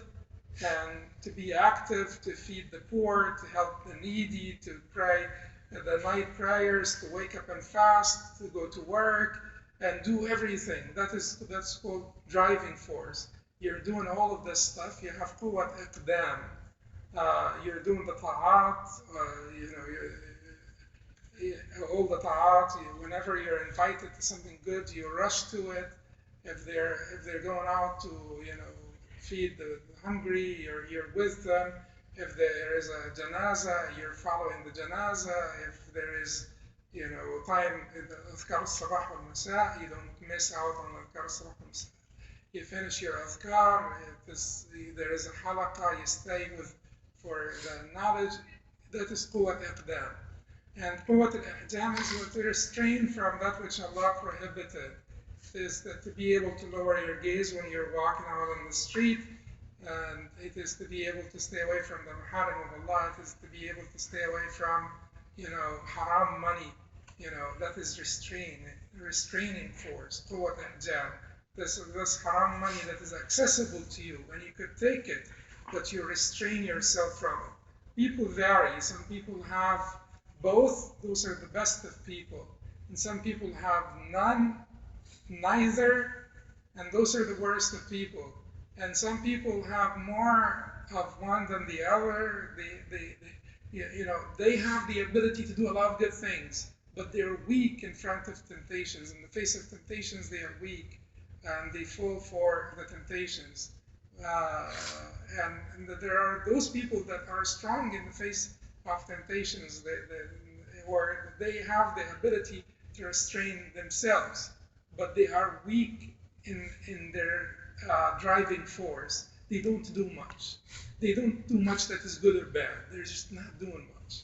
and to be active, to feed the poor, to help the needy, to pray the night prayers, to wake up and fast, to go to work and do everything. That's called driving force. You're doing all of this stuff. You have قوة إقدام. You're doing the ta'at, all the ta'at. Whenever you're invited to something good, you rush to it. If they're going out to feed the hungry, you're with them. If there is a janaza, you're following the janaza. If there is time in the adhkar al-sabah wal-masa, you don't miss out on adhkar al-sabah wal-masa. You finish your adhkar. There is a halaqa, you stay with for the knowledge. That is قوة إقدام. And قوة الإحجام is to restrain from that which Allah prohibited. It is to be able to lower your gaze when you're walking out on the street, and it is to be able to stay away from the maharim of Allah. It is to be able to stay away from, haram money. That is restraining force. قوة إحجام. This haram money that is accessible to you, and you could take it, but you restrain yourself from it. People vary. Some people have both. Those are the best of people. And some people have neither, and those are the worst of people. And some people have more of one than the other. They have the ability to do a lot of good things, but they're weak in front of temptations. In the face of temptations, they are weak, and they fall for the temptations. And there are those people that are strong in the face of temptations, or they have the ability to restrain themselves, but they are weak in their driving force. They don't do much. They don't do much that is good or bad. They're just not doing much.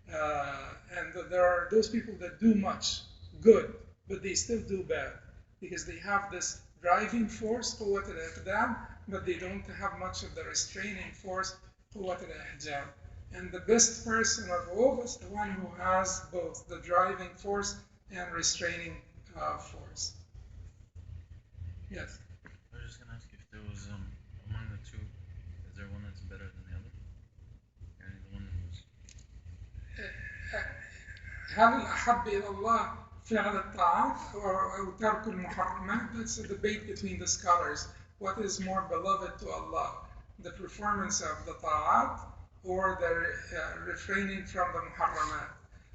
And there are those people that do much good, but they still do bad because they have this driving force, قوة الإقدام, but they don't have much of the restraining force, قوة الإحجام. And the best person of all is the one who has both the driving force and restraining force. Yes? I was just going to ask if there was, among the two, is there one that's better than the other? And the one that was... هل الأحب إلى الله فعل الطاعات أو ترك المحرمات? That's a debate between the scholars. What is more beloved to Allah? The performance of the ta'at or the refraining from the muharramat?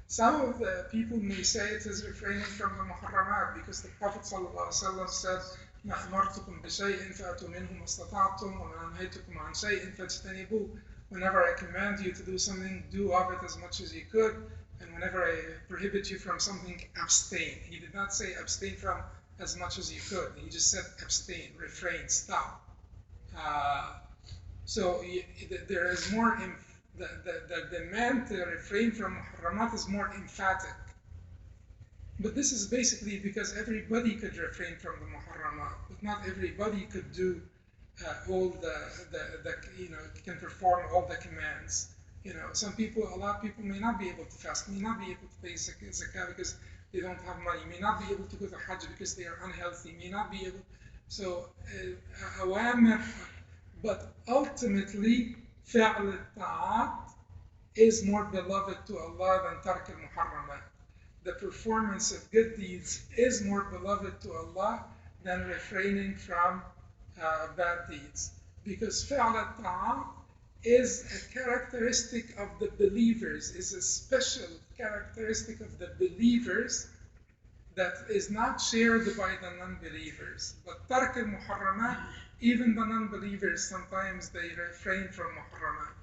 Some of the people may say it is refraining from the muharramat because the Prophet ﷺ said, ما أمرتكم بشيء فأتوا منه ما استطعتم وما نهيتكم عن شيء فاجتنبوه. Whenever I command you to do something, do of it as much as you could. And whenever I prohibit you from something, abstain. He did not say abstain from as much as you could. He just said abstain, refrain, stop. So there is more, the demand to refrain from muharramat is more emphatic. But this is basically because everybody could refrain from the muharramat, but not everybody could do all can perform all the commands. A lot of people may not be able to fast, may not be able to pay zakah because they don't have money, may not be able to go to Hajj because they are unhealthy, may not be able, So أوامر, but ultimately فعل الطاعات is more beloved to Allah than ترك المحرمات. The performance of good deeds is more beloved to Allah than refraining from bad deeds. Because فعل الطاعات is a characteristic of the believers, is a special characteristic of the believers that is not shared by the non-believers. But ترك المحرمات, even the non-believers, sometimes they refrain from muharramat.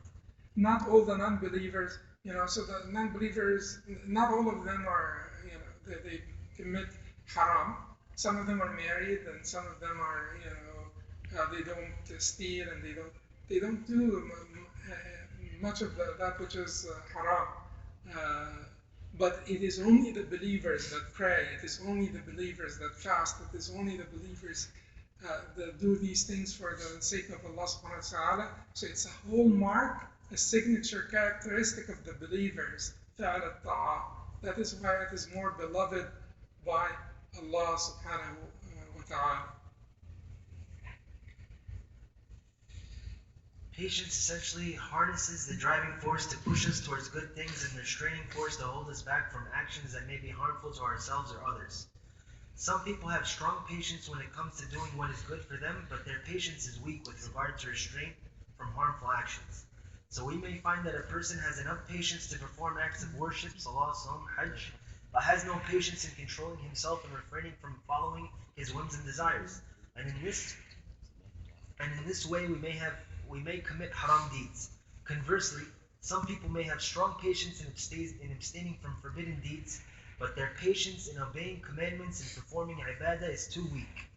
Not all the non-believers, so the non-believers, not all of them are, they commit haram. Some of them are married, and some of them are, they don't steal, and they don't do much of that which is haram. But it is only the believers that pray. It is only the believers that fast. It is only the believers that do these things for the sake of Allah subhanahu wa ta'ala. So it's a hallmark, a signature characteristic of the believers, فعل الطاعة. That is why it is more beloved by Allah subhanahu wa ta'ala. Patience essentially harnesses the driving force to push us towards good things and the restraining force to hold us back from actions that may be harmful to ourselves or others. Some people have strong patience when it comes to doing what is good for them, but their patience is weak with regard to restraint from harmful actions. So we may find that a person has enough patience to perform acts of worship, salah, sawm, hajj, but has no patience in controlling himself and refraining from following his whims and desires. And in this way we may commit haram deeds. Conversely, some people may have strong patience in abstaining from forbidden deeds, but their patience in obeying commandments and performing ibadah is too weak.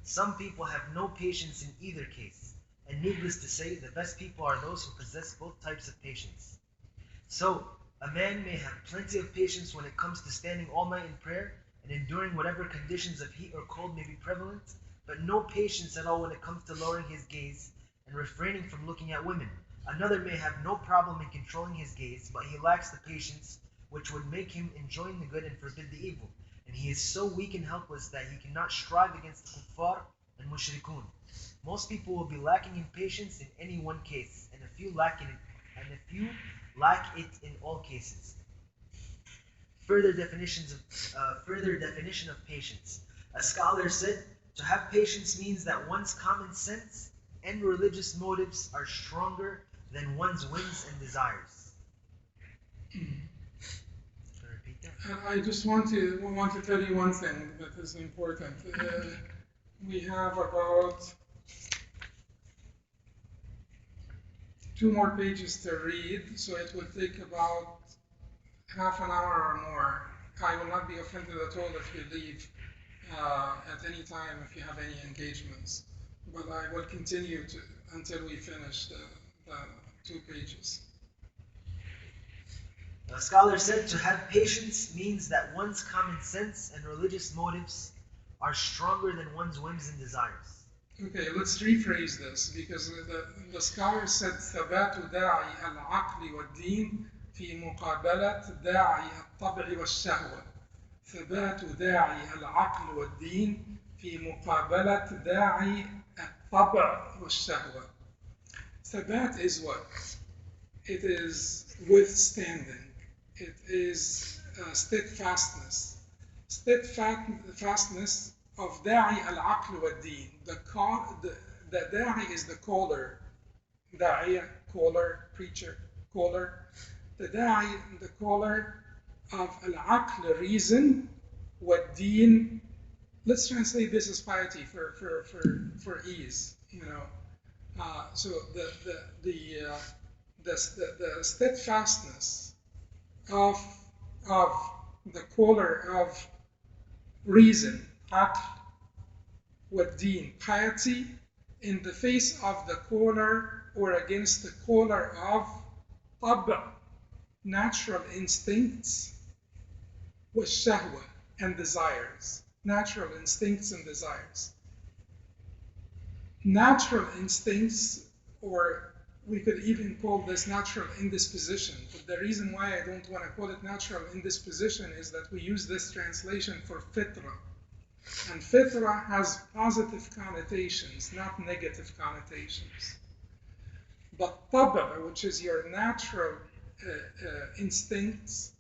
Some people have no patience in either case, and needless to say, the best people are those who possess both types of patience. So, a man may have plenty of patience when it comes to standing all night in prayer and enduring whatever conditions of heat or cold may be prevalent, but no patience at all when it comes to lowering his gaze and refraining from looking at women. Another may have no problem in controlling his gaze, but he lacks the patience which would make him enjoin the good and forbid the evil. And he is so weak and helpless that he cannot strive against kuffar and mushrikun. Most people will be lacking in patience in any one case, and a few lack it in all cases. Further definition of patience. A scholar said, to have patience means that one's common sense and religious motives are stronger than one's whims and desires. I just want to tell you one thing that is important. We have about 2 more pages to read, so it will take about half an hour or more. I will not be offended at all if you leave at any time if you have any engagements, but I will continue until we finish the 2 pages. A scholar said to have patience means that one's common sense and religious motives are stronger than one's whims and desires. Okay, let's rephrase this, because the scholar said ثبات داعي العقل والدين في مقابلة داعي الطبع والشهوة. ثبات داعي العقل والدين في مقابلة داعي الطبع والشهوة. ثبات is what? It is withstanding. It is steadfastness. Steadfastness of da'i al-aql wa din. The da'i is the caller. Da'iya, caller, preacher, caller. The da'i, the caller of al-aql, reason, wa din. Let's translate this as piety for ease. So the steadfastness of the caller of reason, aql, wa din, piety, in the face of the caller or against the caller of tab', natural instincts, wa shahwa, and desires. Natural instincts and desires. Natural instincts, or we could even call this natural indisposition, but the reason why I don't want to call it natural indisposition is that we use this translation for fitra. And fitra has positive connotations, not negative connotations. But tab'a, which is your natural instincts,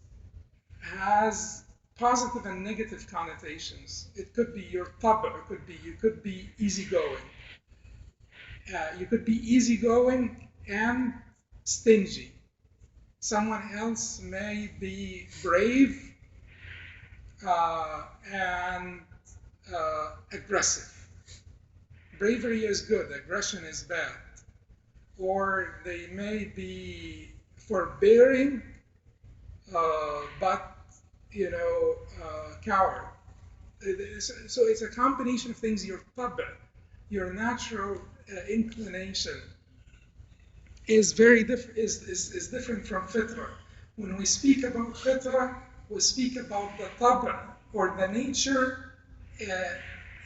has positive and negative connotations. It could be your tab'a, you could be easygoing. You could be easygoing and stingy. Someone else may be brave and aggressive. Bravery is good, aggression is bad. Or they may be forbearing, but coward. So it's a combination of things. Your tab'a, your natural inclination, is very is different from fitra. When we speak about fitra, we speak about the tab'a, or the nature,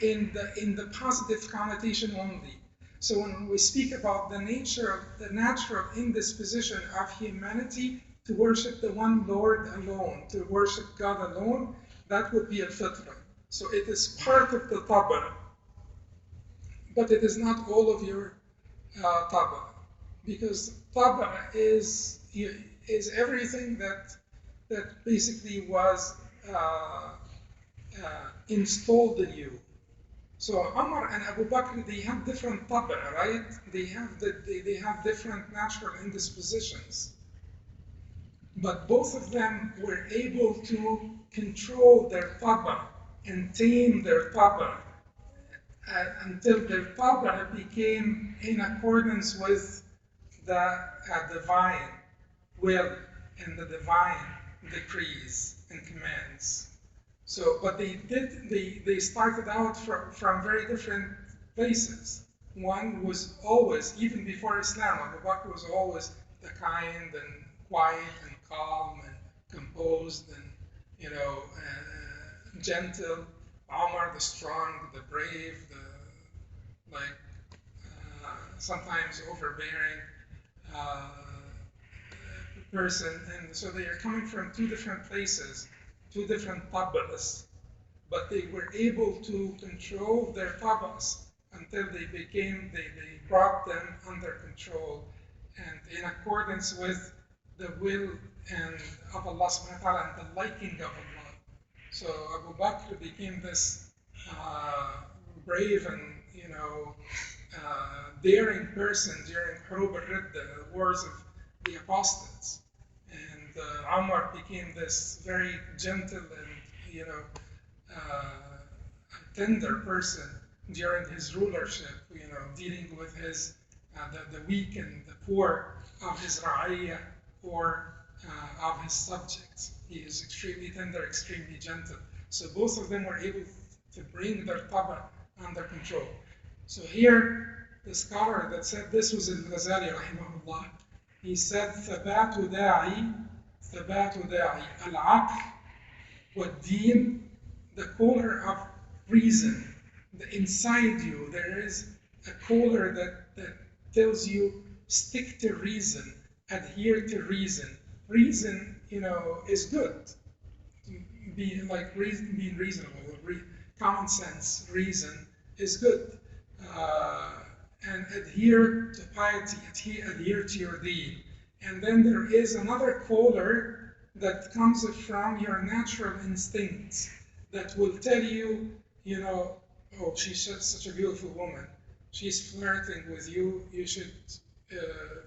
in the positive connotation only. So when we speak about the nature of the natural indisposition of humanity to worship the one Lord alone, to worship God alone, that would be al-fitra. So it is part of the tab'a, but it is not all of your tab'a, because tab'a is everything that basically was installed in you. So Umar and Abu Bakr, they have different tab'a, right? They have different natural indispositions. But both of them were able to control their tab'a and tame their tab'a until their tab'a became in accordance with the divine will and the divine decrees and commands. So, but they started out from very different places. One was always, even before Islam, Abu Bakr was always the kind and quiet and calm and composed and gentle. Omar, the strong, the brave, the sometimes overbearing person. And so they are coming from two different places, two different tabas, but they were able to control their tabas until they brought them under control and in accordance with the will and of Allah subhanahu wa ta'ala and the liking of Allah. So Abu Bakr became this brave and daring person during Hurub al-Ridda, the wars of the apostates. And Umar became this very gentle and tender person during his rulership, dealing with his the weak and the poor of his ra'iyah or of his subjects. He is extremely tender, extremely gentle. So both of them were able to bring their tab'a under control. So here, the scholar that said this was al-Ghazali rahimahullah. He said, ثبات داعي al-aql wa-din, the caller of reason. Inside you, there is a caller that tells you, stick to reason, adhere to reason. Reason, is good. Being reasonable, common sense, reason is good. And adhere to piety, adhere to your deen. And then there is another caller that comes from your natural instincts that will tell you, oh, she's such a beautiful woman. She's flirting with you. You should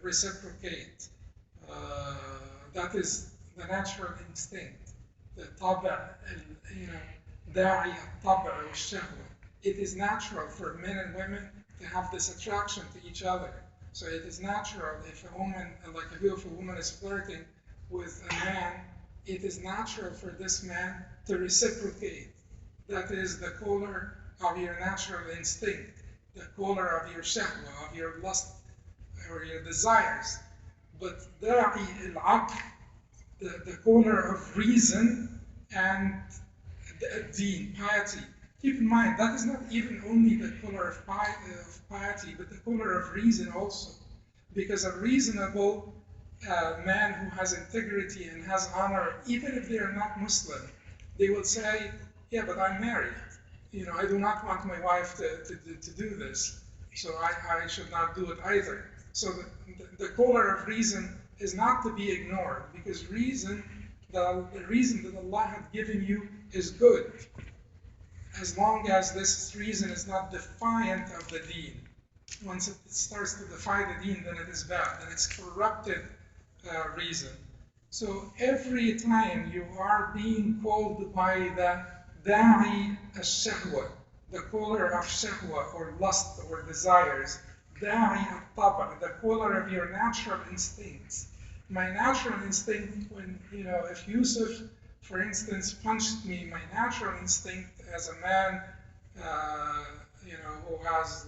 reciprocate. That is the natural instinct. The tab'a, da'i al-tab'a wal-shahwa. It is natural for men and women to have this attraction to each other. So it is natural if a woman, like a beautiful woman, is flirting with a man, it is natural for this man to reciprocate. That is the caller of your natural instinct, the caller of your shahwa, of your lust or your desires. But da'i al-aql, the caller of reason and deen, piety. Keep in mind, that is not even only the caller of piety, but the caller of reason also. Because a reasonable man who has integrity and has honor, even if they are not Muslim, they will say, yeah, but I'm married. I do not want my wife to do this, so I should not do it either. So the caller of reason is not to be ignored, because the reason that Allah had given you is good, as long as this reason is not defiant of the deen. Once it starts to defy the deen, then it is bad, then it's corrupted reason. So every time you are being called by the da'i al-shahwa, the caller of shahwa or lust or desires, da'i al-taba, the caller of your natural instincts. My natural instinct, when, if Yusuf, for instance, punched me, my natural instinct as a man, who has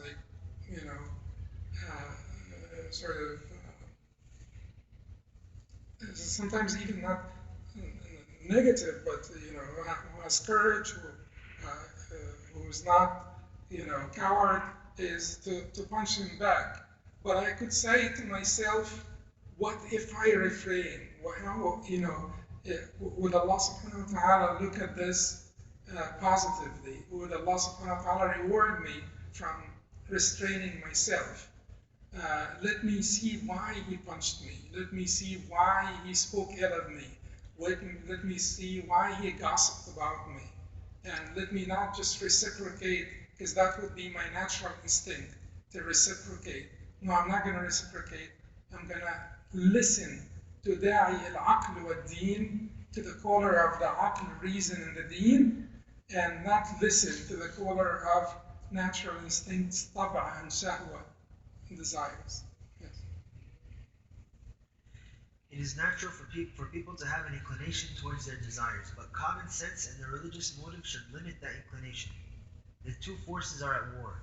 sort of, sometimes even not negative, but who has courage, who's not coward, is to punch him back. But I could say to myself, what if I refrain? How would Allah subhanahu wa ta'ala look at this positively? Would Allah subhanahu wa ta'ala reward me from restraining myself? Let me see why he punched me. Let me see why he spoke ill of me. Let me see why he gossiped about me. And let me not just reciprocate, because that would be my natural instinct, to reciprocate. No, I'm not going to reciprocate. I'm going to listen to da'i al-aql wa deen, to the caller of the aql, reason, and the deen, and not listen to the caller of natural instincts, taba and shahwa, desires. Yes. It is natural for people to have an inclination towards their desires, but common sense and the religious motive should limit that inclination. The two forces are at war.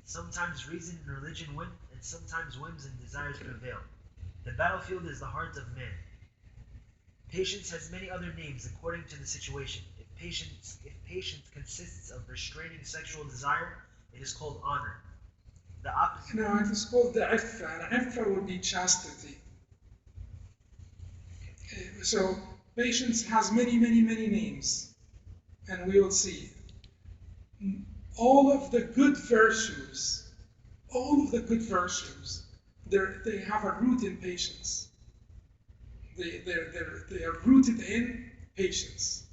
Sometimes reason and religion win, and sometimes whims and desires prevail. The battlefield is the heart of man. Patience has many other names according to the situation. If patience consists of restraining sexual desire, it is called honor. The opposite. No, it is called the iffa. And iffa would be chastity. So patience has many, many, many names, and we will see. All of the good virtues, they have a root in patience. They are rooted in patience.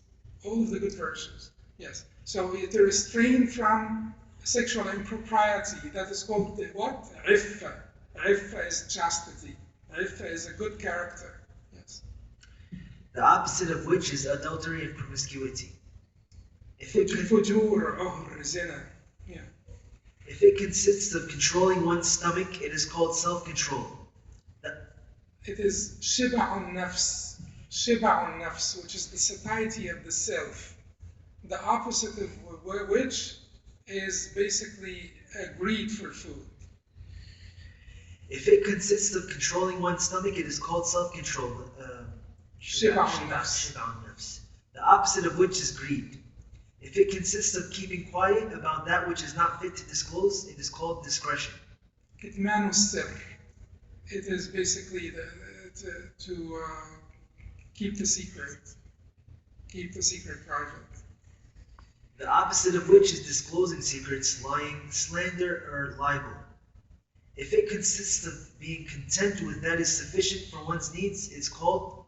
All of the good virtues, yes. So to restrain from sexual impropriety, that is called the what? Iffa. Iffa is chastity. Iffa is a good character. Yes. The opposite of which is adultery and promiscuity. Fujur or zina. Yeah. If it consists of controlling one's stomach, it is called self-control. It is shiba'un nafs, which is the satiety of the self. The opposite of which is basically a greed for food. If it consists of controlling one's stomach, it is called self-control. Shiba'un nafs. The opposite of which is greed. If it consists of keeping quiet about that which is not fit to disclose, it is called discretion. Kitmanu sir. It is basically to keep the secret private. The opposite of which is disclosing secrets, lying, slander, or libel. If it consists of being content with that is sufficient for one's needs, it's called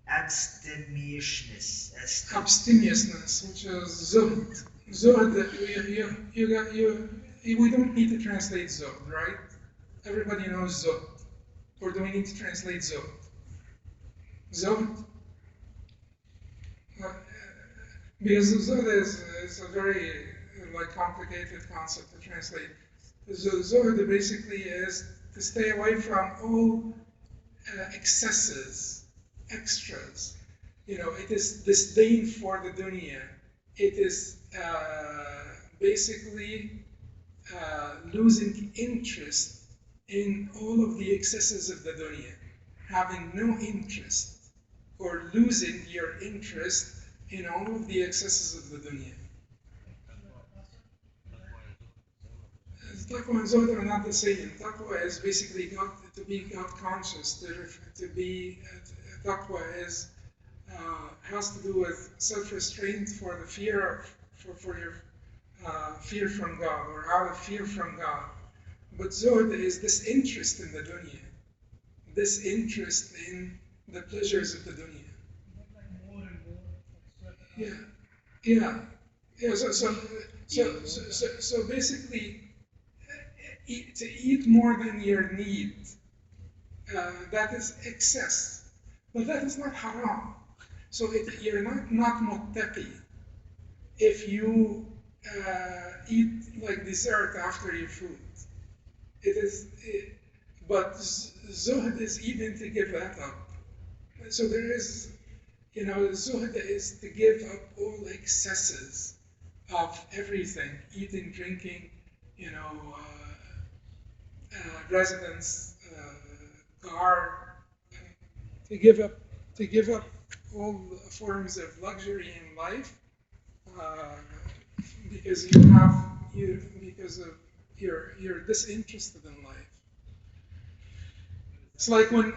abstemiousness, which is zuhd. Zuhd, we don't need to translate zuhd, right? Everybody knows zuhd. Or do we need to translate zuhd? Zuhd? Because zuhd is a very complicated concept to translate. Zuhd basically is to stay away from all excesses, extras. It is disdain for the dunya. It is basically losing interest in all of the excesses of the dunya, having no interest, or losing your interest in all of the excesses of the dunya. Taqwa and zuhd are not the same. Taqwa is basically to be God conscious. To be taqwa has to do with self-restraint for the fear for your fear from God or out of fear from God. But zuhd is this interest in the dunya, this interest in the pleasures of the dunya. Yeah, yeah, yeah. So basically, to eat more than your need, that is excess, but that is not haram. So you're not muttaqi if you eat like dessert after your food. But zuhd is even to give that up. So there is, zuhd is to give up all excesses of everything, eating, drinking, residence, car, to give up all forms of luxury in life, because because of you're disinterested in life. It's like when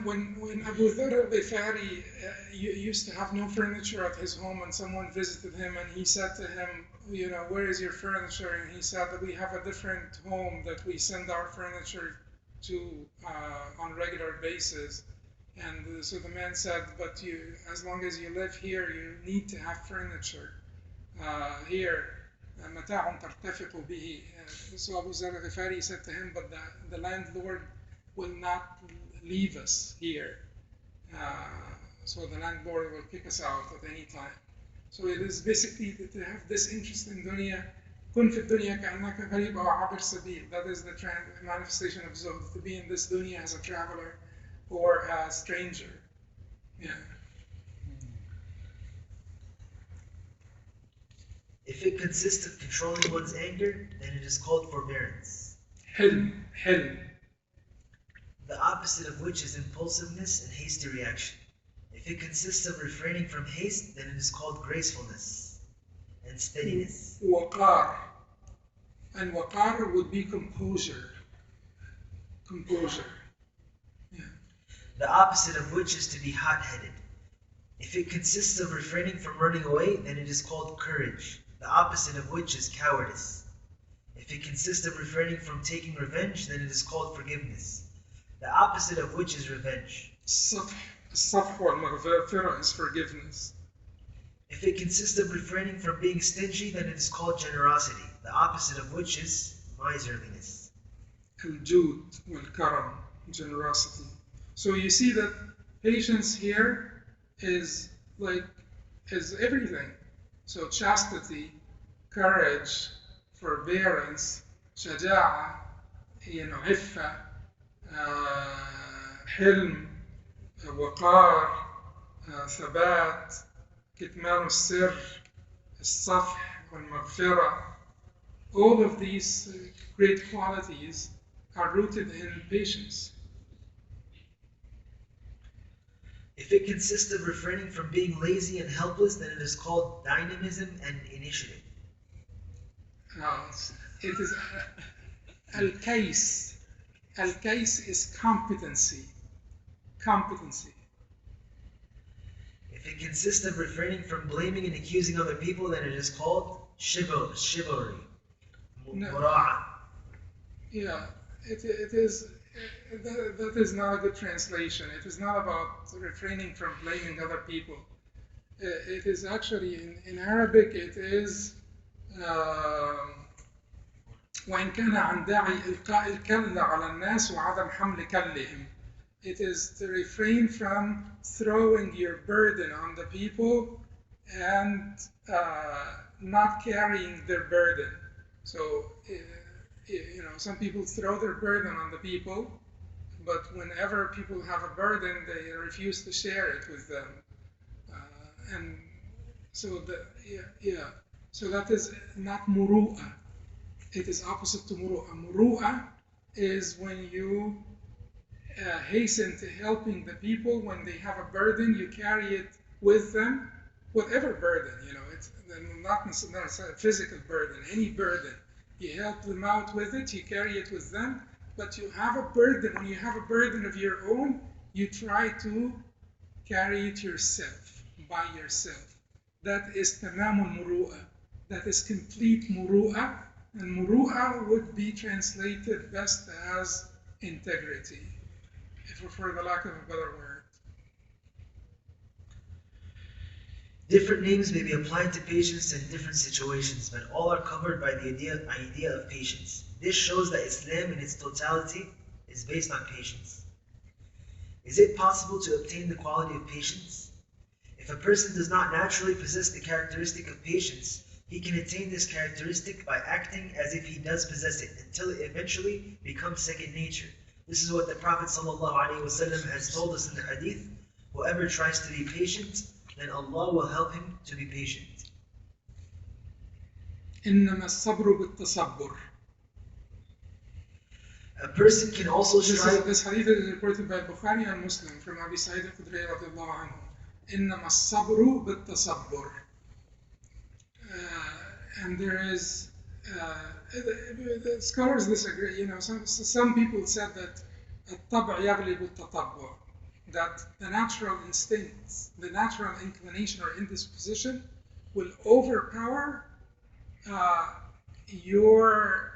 Abu Dharr al-Ghifari used to have no furniture at his home, and someone visited him, and he said to him, where is your furniture? And he said that we have a different home that we send our furniture to on regular basis. And so the man said, but as long as you live here, you need to have furniture here. متاع ترتفق به. So Abu Dharr al-Ghifari said to him, but the landlord will not leave us here. So the landlord will kick us out at any time. So it is basically to have this interest in dunya. كن في الدنيا كأنك غريب أو عابر سبيل. That is the manifestation of zuhd, to be in this dunya as a traveler or a stranger. Yeah. If it consists of controlling one's anger, then it is called forbearance. Hilm. The opposite of which is impulsiveness and hasty reaction. If it consists of refraining from haste, then it is called gracefulness and steadiness. Waqar. And waqar would be composure. Yeah. The opposite of which is to be hot-headed. If it consists of refraining from running away, then it is called courage. The opposite of which is cowardice. If it consists of refraining from taking revenge, then it is called forgiveness. The opposite of which is revenge. الصفح والمغفرة is forgiveness. If it consists of refraining from being stingy, then it is called generosity. The opposite of which is miserliness. الجود والكرم, generosity. So you see that patience here is everything. So chastity, courage, forbearance, شجاعة, عفة, حلم, وقار, ثبات, كتمان السر, الصفح والمغفرة. All of these great qualities are rooted in patience. If it consists of refraining from being lazy and helpless, then it is called dynamism and initiative. It is al-kays. Al-kays is competency. If it consists of refraining from blaming and accusing other people, then it is called chivalry. Mura'a. Yeah, it is. That is not a good translation. It is not about refraining from blaming other people. It is actually, in Arabic, it is وإن كان عن داعي إلقاء الكل على الناس وعدم حمل كلهم. It is to refrain from throwing your burden on the people and not carrying their burden. So, some people throw their burden on the people, but whenever people have a burden, they refuse to share it with them. And so, so that is not muru'ah. It is opposite to muru'ah. Muru'ah is when you hasten to helping the people when they have a burden, you carry it with them, whatever burden, it's not necessarily a physical burden, any burden. You help them out with it, you carry it with them, but you have a burden. When you have a burden of your own, you try to carry it yourself, by yourself. That is tamamul muru'ah. that is complete muru'ah, and muru'ah would be translated best as integrity, for the lack of a better word. Different names may be applied to patience in different situations, but all are covered by the idea of patience. This shows that Islam in its totality is based on patience. Is it possible to obtain the quality of patience? If a person does not naturally possess the characteristic of patience, he can attain this characteristic by acting as if he does possess it until it eventually becomes second nature. This is what the Prophet ﷺ has told us in the hadith: whoever tries to be patient, then Allah will help him to be patient. إنما الصبر بالتصبر. A person can also strive. This hadith is reported by Bukhari and Muslim from Abi Sa'id al-Khudri radiallahu anhu. إنما الصبر بالتصبر. And there is, the scholars disagree. You know, some people said that الطبع يغلب التطبع, that the natural instincts, the natural inclination or indisposition will overpower your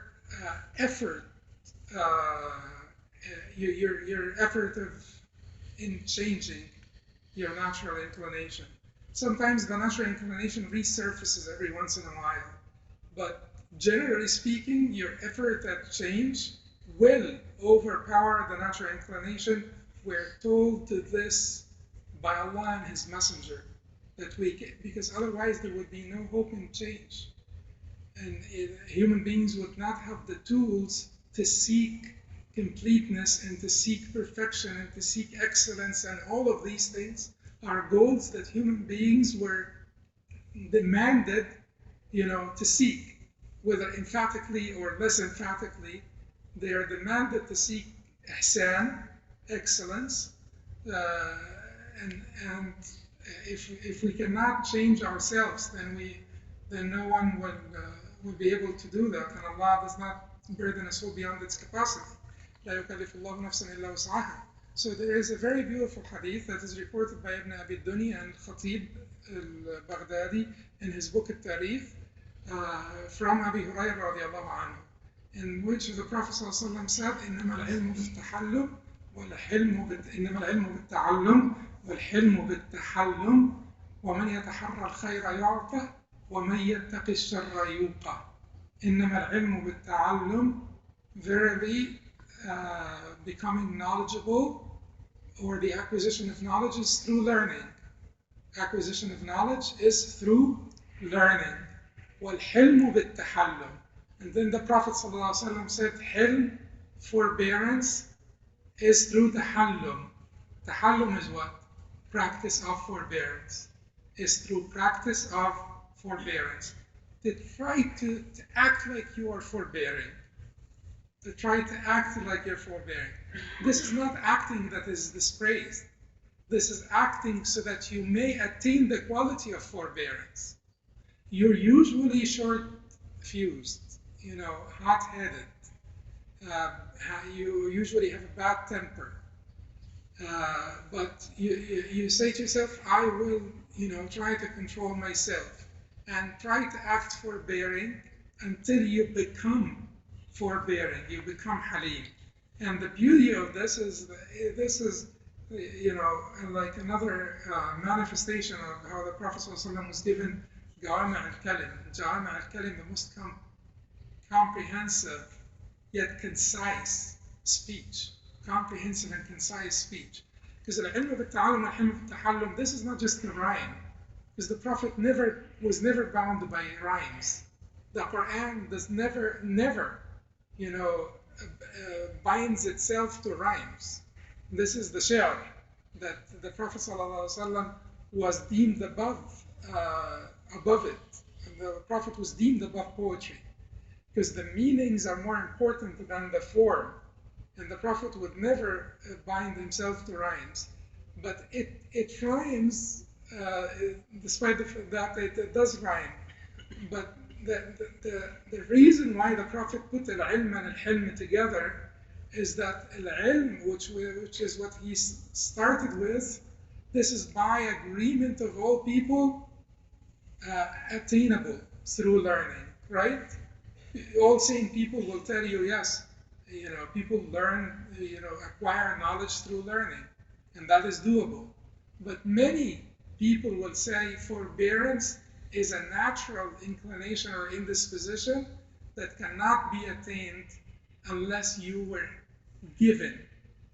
effort, your effort in changing your natural inclination. Sometimes the natural inclination resurfaces every once in a while, but generally speaking, your effort at change will overpower the natural inclination. We're told to this by Allah and His Messenger, that because otherwise there would be no hope in change. And human beings would not have the tools to seek completeness and to seek perfection and to seek excellence, and all of these things are goals that human beings were demanded, to seek, whether emphatically or less emphatically. They are demanded to seek ihsan, excellence, and if we cannot change ourselves, then no one will be able to do that, and Allah does not burden us beyond its capacity. لا يكلف الله نفسا إلا وسعها. So there is a very beautiful hadith that is reported by Ibn Abi Dunya and Khatib al-Baghdadi in his book al-Tarikh from Abi Hurairah radiallahu anhu, in which the Prophet ﷺ said, إنما العلم بالتحلم إنما العلم بالتعلم والحلم بالتحلم ومن يتحرى الخير يعطى ومن يتق الشر يوقى. إنما العلم بالتعلم, verily becoming knowledgeable, or the acquisition of knowledge, is through learning. Acquisition of knowledge is through learning. وَالْحِلْمُ بِالتَّحَلُّمِ. And then the Prophet ﷺ said, hilm, forbearance, is through tahallum. Tahallum is what? Practice of forbearance. Is through practice of forbearance. To try to act like you are forbearing. To try to act like you're forbearing. This is not acting that is dispraised. This is acting so that you may attain the quality of forbearance. You're usually short-fused, hot-headed. You usually have a bad temper. But you say to yourself, I will, try to control myself and try to act forbearing until you become forbearing, you become halim. And the beauty of this is like another manifestation of how the Prophet ﷺ was given Jawami' al-Kalim. Jawami' al-Kalim, the most comprehensive yet concise speech. Comprehensive and concise speech. Because al-ilm bil-ta'allum wal-hilm bil-tahallum, this is not just a rhyme. Because the Prophet was never bound by rhymes. The Quran does never binds itself to rhymes. This is the shi'r that the Prophet ﷺ was deemed above it. And the Prophet was deemed above poetry, because the meanings are more important than the form. And the Prophet would never bind himself to rhymes. But it rhymes, despite the fact that it does rhyme. But the reason why the Prophet put al-ilm and al-hilm together is that al-ilm, which is what he started with, this is by agreement of all people attainable. through learning, right? All sane people will tell you, yes, people learn, acquire knowledge through learning, and that is doable. But many people will say forbearance is a natural inclination or indisposition that cannot be attained unless you were given,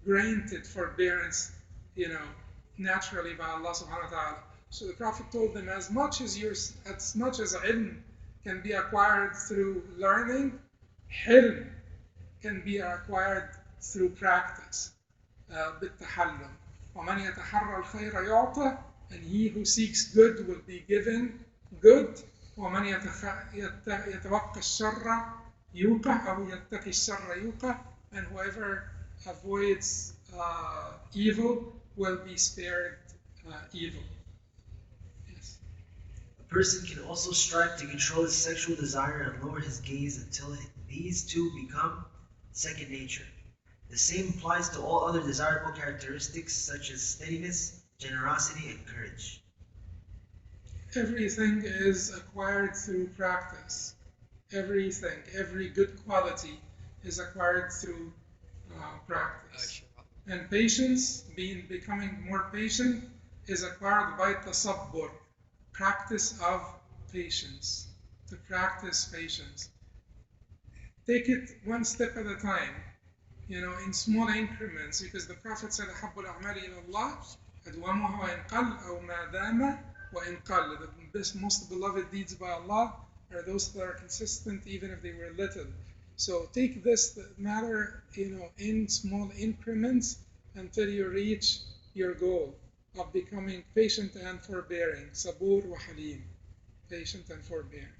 granted forbearance, naturally by Allah subhanahu wa ta'ala. So the Prophet told them, as much as ilm can be acquired through learning, hilm can be acquired through practice, بالتحلم. ومن يتحرى الخير يعطى, and he who seeks good will be given good. ومن يتوقى الشر يوقع أو يتقي الشر يوقع, and whoever avoids evil will be spared evil. Yes. A person can also strive to control his sexual desire and lower his gaze until these two become second nature. The same applies to all other desirable characteristics such as steadiness, generosity, and courage. Everything is acquired through practice. Everything, every good quality is acquired through practice. And patience, becoming more patient, is acquired by tasabbur, practice of patience. To practice patience. Take it one step at a time, in small increments, because the Prophet said, أحب الأعمال إلى الله أدومها وإن قل أو ما دام وإن قل. The most beloved deeds by Allah are those that are consistent even if they were little. So take this matter, in small increments until you reach your goal of becoming patient and forbearing. Sabur wa halim. Patient and forbearing.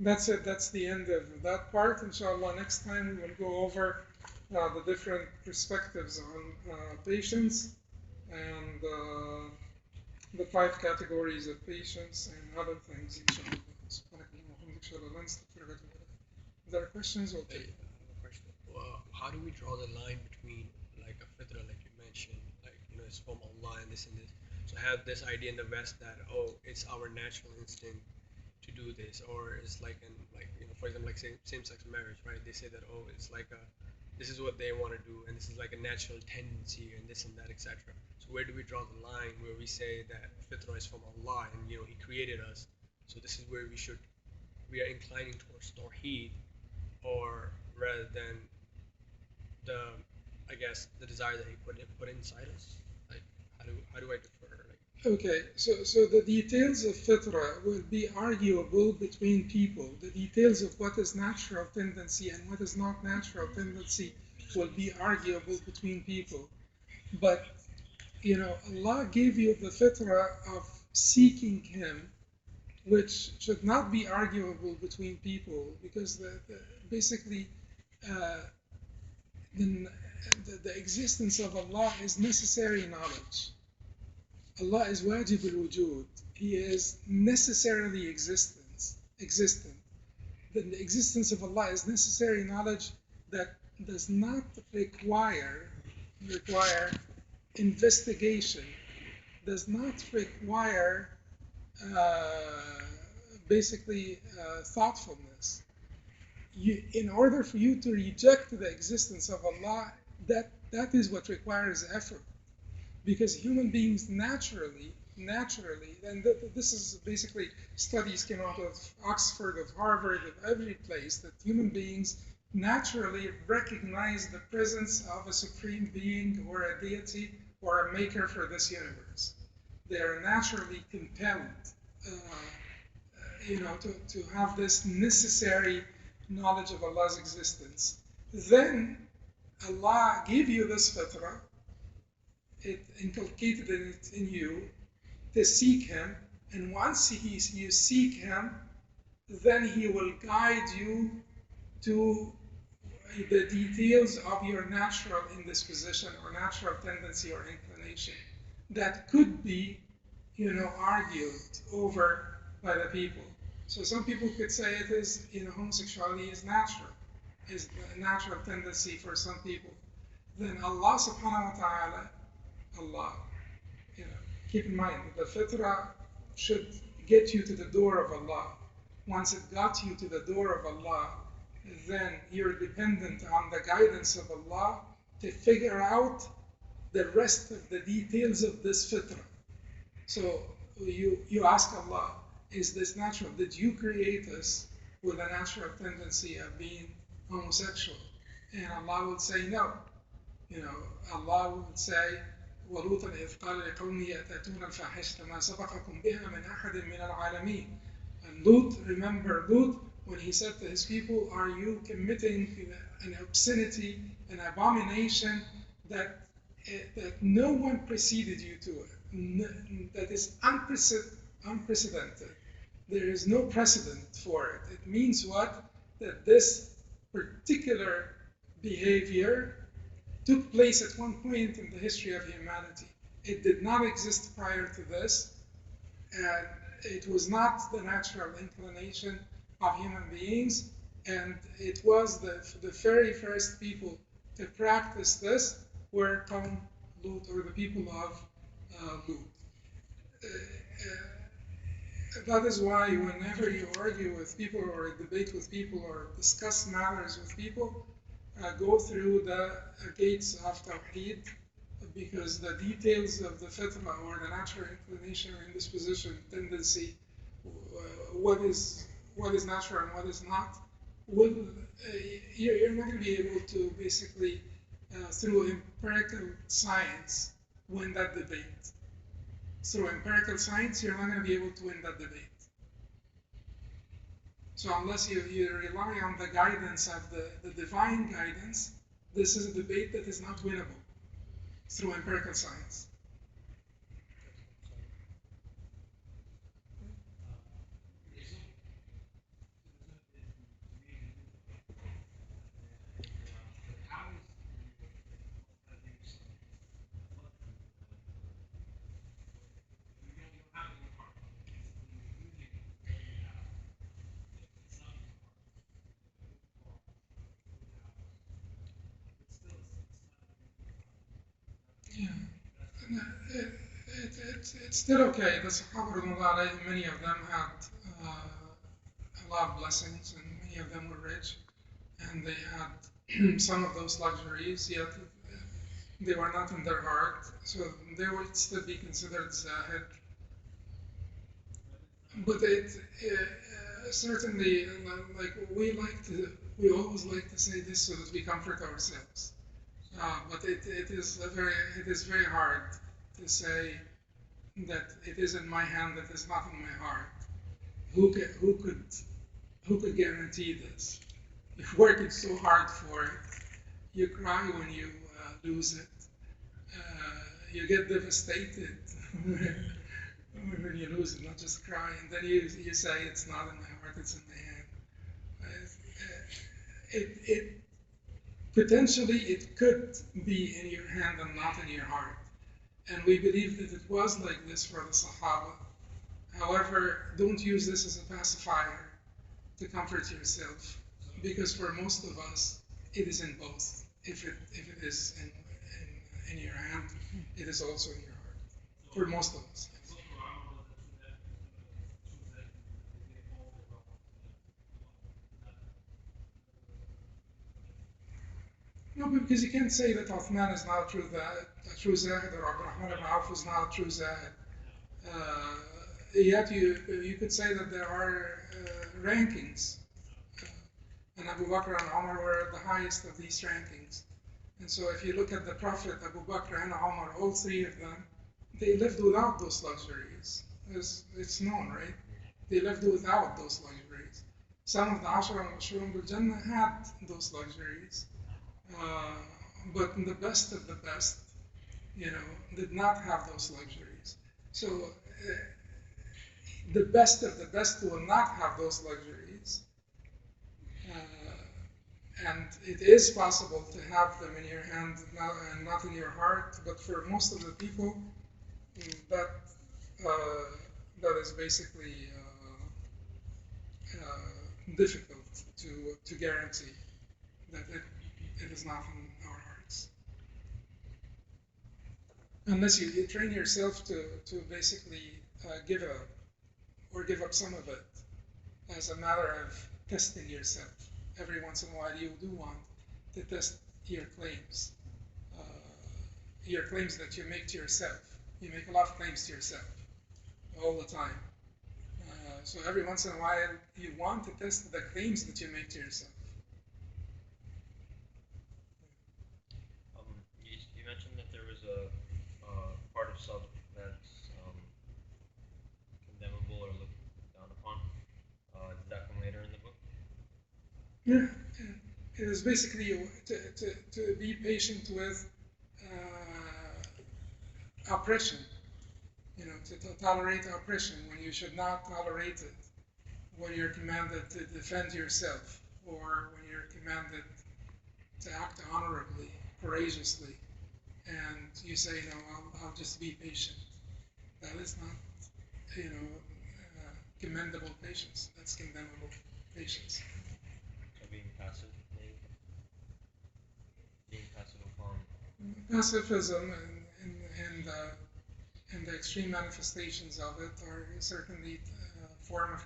That's it. That's the end of that part. Inshallah, next time we will go over the different perspectives on patience and the 5 categories of patience and other things. Inshallah. Is there questions? Okay. I have a question. How do we draw the line between like a fitra, like you mentioned, like it's from Allah and this and this? So I have this idea in the West that it's our natural instinct to do this, or it's like for example, like same-sex marriage, right? They say that it's like this is what they want to do, and this is like a natural tendency, and this and that, etc. So where do we draw the line where we say that fitra is from Allah and He created us? So this is where we are inclining towards tawheed, or rather than the desire that He put inside us. Like how do I defer? Okay, so the details of fitra will be arguable between people. The details of what is natural tendency and what is not natural tendency will be arguable between people. But, Allah gave you the fitra of seeking Him, which should not be arguable between people, because basically the existence of Allah is necessary knowledge. Allah is wajib al-wujud. He is necessarily existent. The existence of Allah is necessary knowledge that does not require investigation, does not require thoughtfulness. In order for you to reject the existence of Allah, that is what requires effort. Because human beings naturally, and this is basically studies came out of Oxford, of Harvard, of every place, that human beings naturally recognize the presence of a supreme being or a deity or a maker for this universe. They are naturally compelled, to have this necessary knowledge of Allah's existence. Then Allah gave you this fitrah. It inculcated it in you to seek Him, and once you seek Him, then He will guide you to the details of your natural indisposition or natural tendency or inclination that could be, argued over by the people. So some people could say it is, homosexuality is natural, is a natural tendency for some people. Then Allah subhanahu wa ta'ala, keep in mind, the fitrah should get you to the door of Allah. once it got you to the door of Allah, then you're dependent on the guidance of Allah to figure out the rest of the details of this fitrah. So you ask Allah, is this natural? Did you create us with a natural tendency of being homosexual? And Allah would say no. Allah would say, وَلُوطًا إِذْ قَالَ لِقَوْمِهِ أَتَأْتُونَ الْفَاحِشَةَ مَا سَبَقَكُم بِهَا مِنْ أَحَدٍ مِنَ الْعَالَمِينَ. And remember Lut, when he said to his people, are you committing an obscenity, an abomination that no one preceded you to it, that is unprecedented. There is no precedent for it. It means what? That this particular behavior took place at one point in the history of humanity. It did not exist prior to this, and it was not the natural inclination of human beings, and it was the very first people to practice this were Qawm Lut, or the people of Lut. That is why whenever you argue with people or debate with people or discuss matters with people, go through the gates of Tawheed, because the details of the fitrah or the natural inclination or indisposition, tendency, what is natural and what is not, you're not going to be able to basically, through empirical science, win that debate. Through empirical science, you're not going to be able to win that debate. So unless you rely on the guidance of the divine guidance, this is a debate that is not winnable through empirical science. Yeah, it's still okay. The Sahaba, many of them had a lot of blessings, and many of them were rich, and they had some of those luxuries, yet they were not in their heart, so they would still be considered Zahid. But it certainly, like we always like to say this so that we comfort ourselves. But it is very hard to say that it is in my hand, that is not in my heart. Who could guarantee this? You're working so hard for it. You cry when you lose it. You get devastated when you lose it, not just cry. And then you say it's not in my heart, it's in my hand. It potentially it could be in your hand and not in your heart. And we believe that it was like this for the Sahaba. However, don't use this as a pacifier to comfort yourself, because for most of us, it is in both. If it is in your hand, it is also in your heart. For most of us. No, because you can't say that Uthman is not a true Zahid, or Abdurrahman ibn Auf is not a true Zahid. Yet you could say that there are rankings, and Abu Bakr and Umar were the highest of these rankings. And so if you look at the Prophet, Abu Bakr and Umar, all three of them, they lived without those luxuries. It's known, right? They lived without those luxuries. Some of the Ashara al-Mashurun bil-Jannah had those luxuries. But the best of the best, did not have those luxuries. So the best of the best will not have those luxuries. And it is possible to have them in your hand and not in your heart, but for most of the people, that is basically difficult to guarantee that it is not in our hearts. Unless you train yourself to basically give it up, or give up some of it. as a matter of testing yourself. Every once in a while, you do want to test your claims that you make to yourself. You make a lot of claims to yourself all the time. So every once in a while, you want to test the claims that you make to yourself. You mentioned that there was a part of sabr that's condemnable or looked down upon. Did that come later in the book? Yeah, it is basically to be patient with oppression. To tolerate oppression when you should not tolerate it. When you're commanded to defend yourself, or when you're commanded to act honorably, courageously, and you say, no, I'll just be patient. That is not, commendable patience. That's condemnable patience. So being passive, maybe? Being passive upon. Pacifism and the extreme manifestations of it are certainly a form of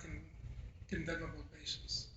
condemnable patience.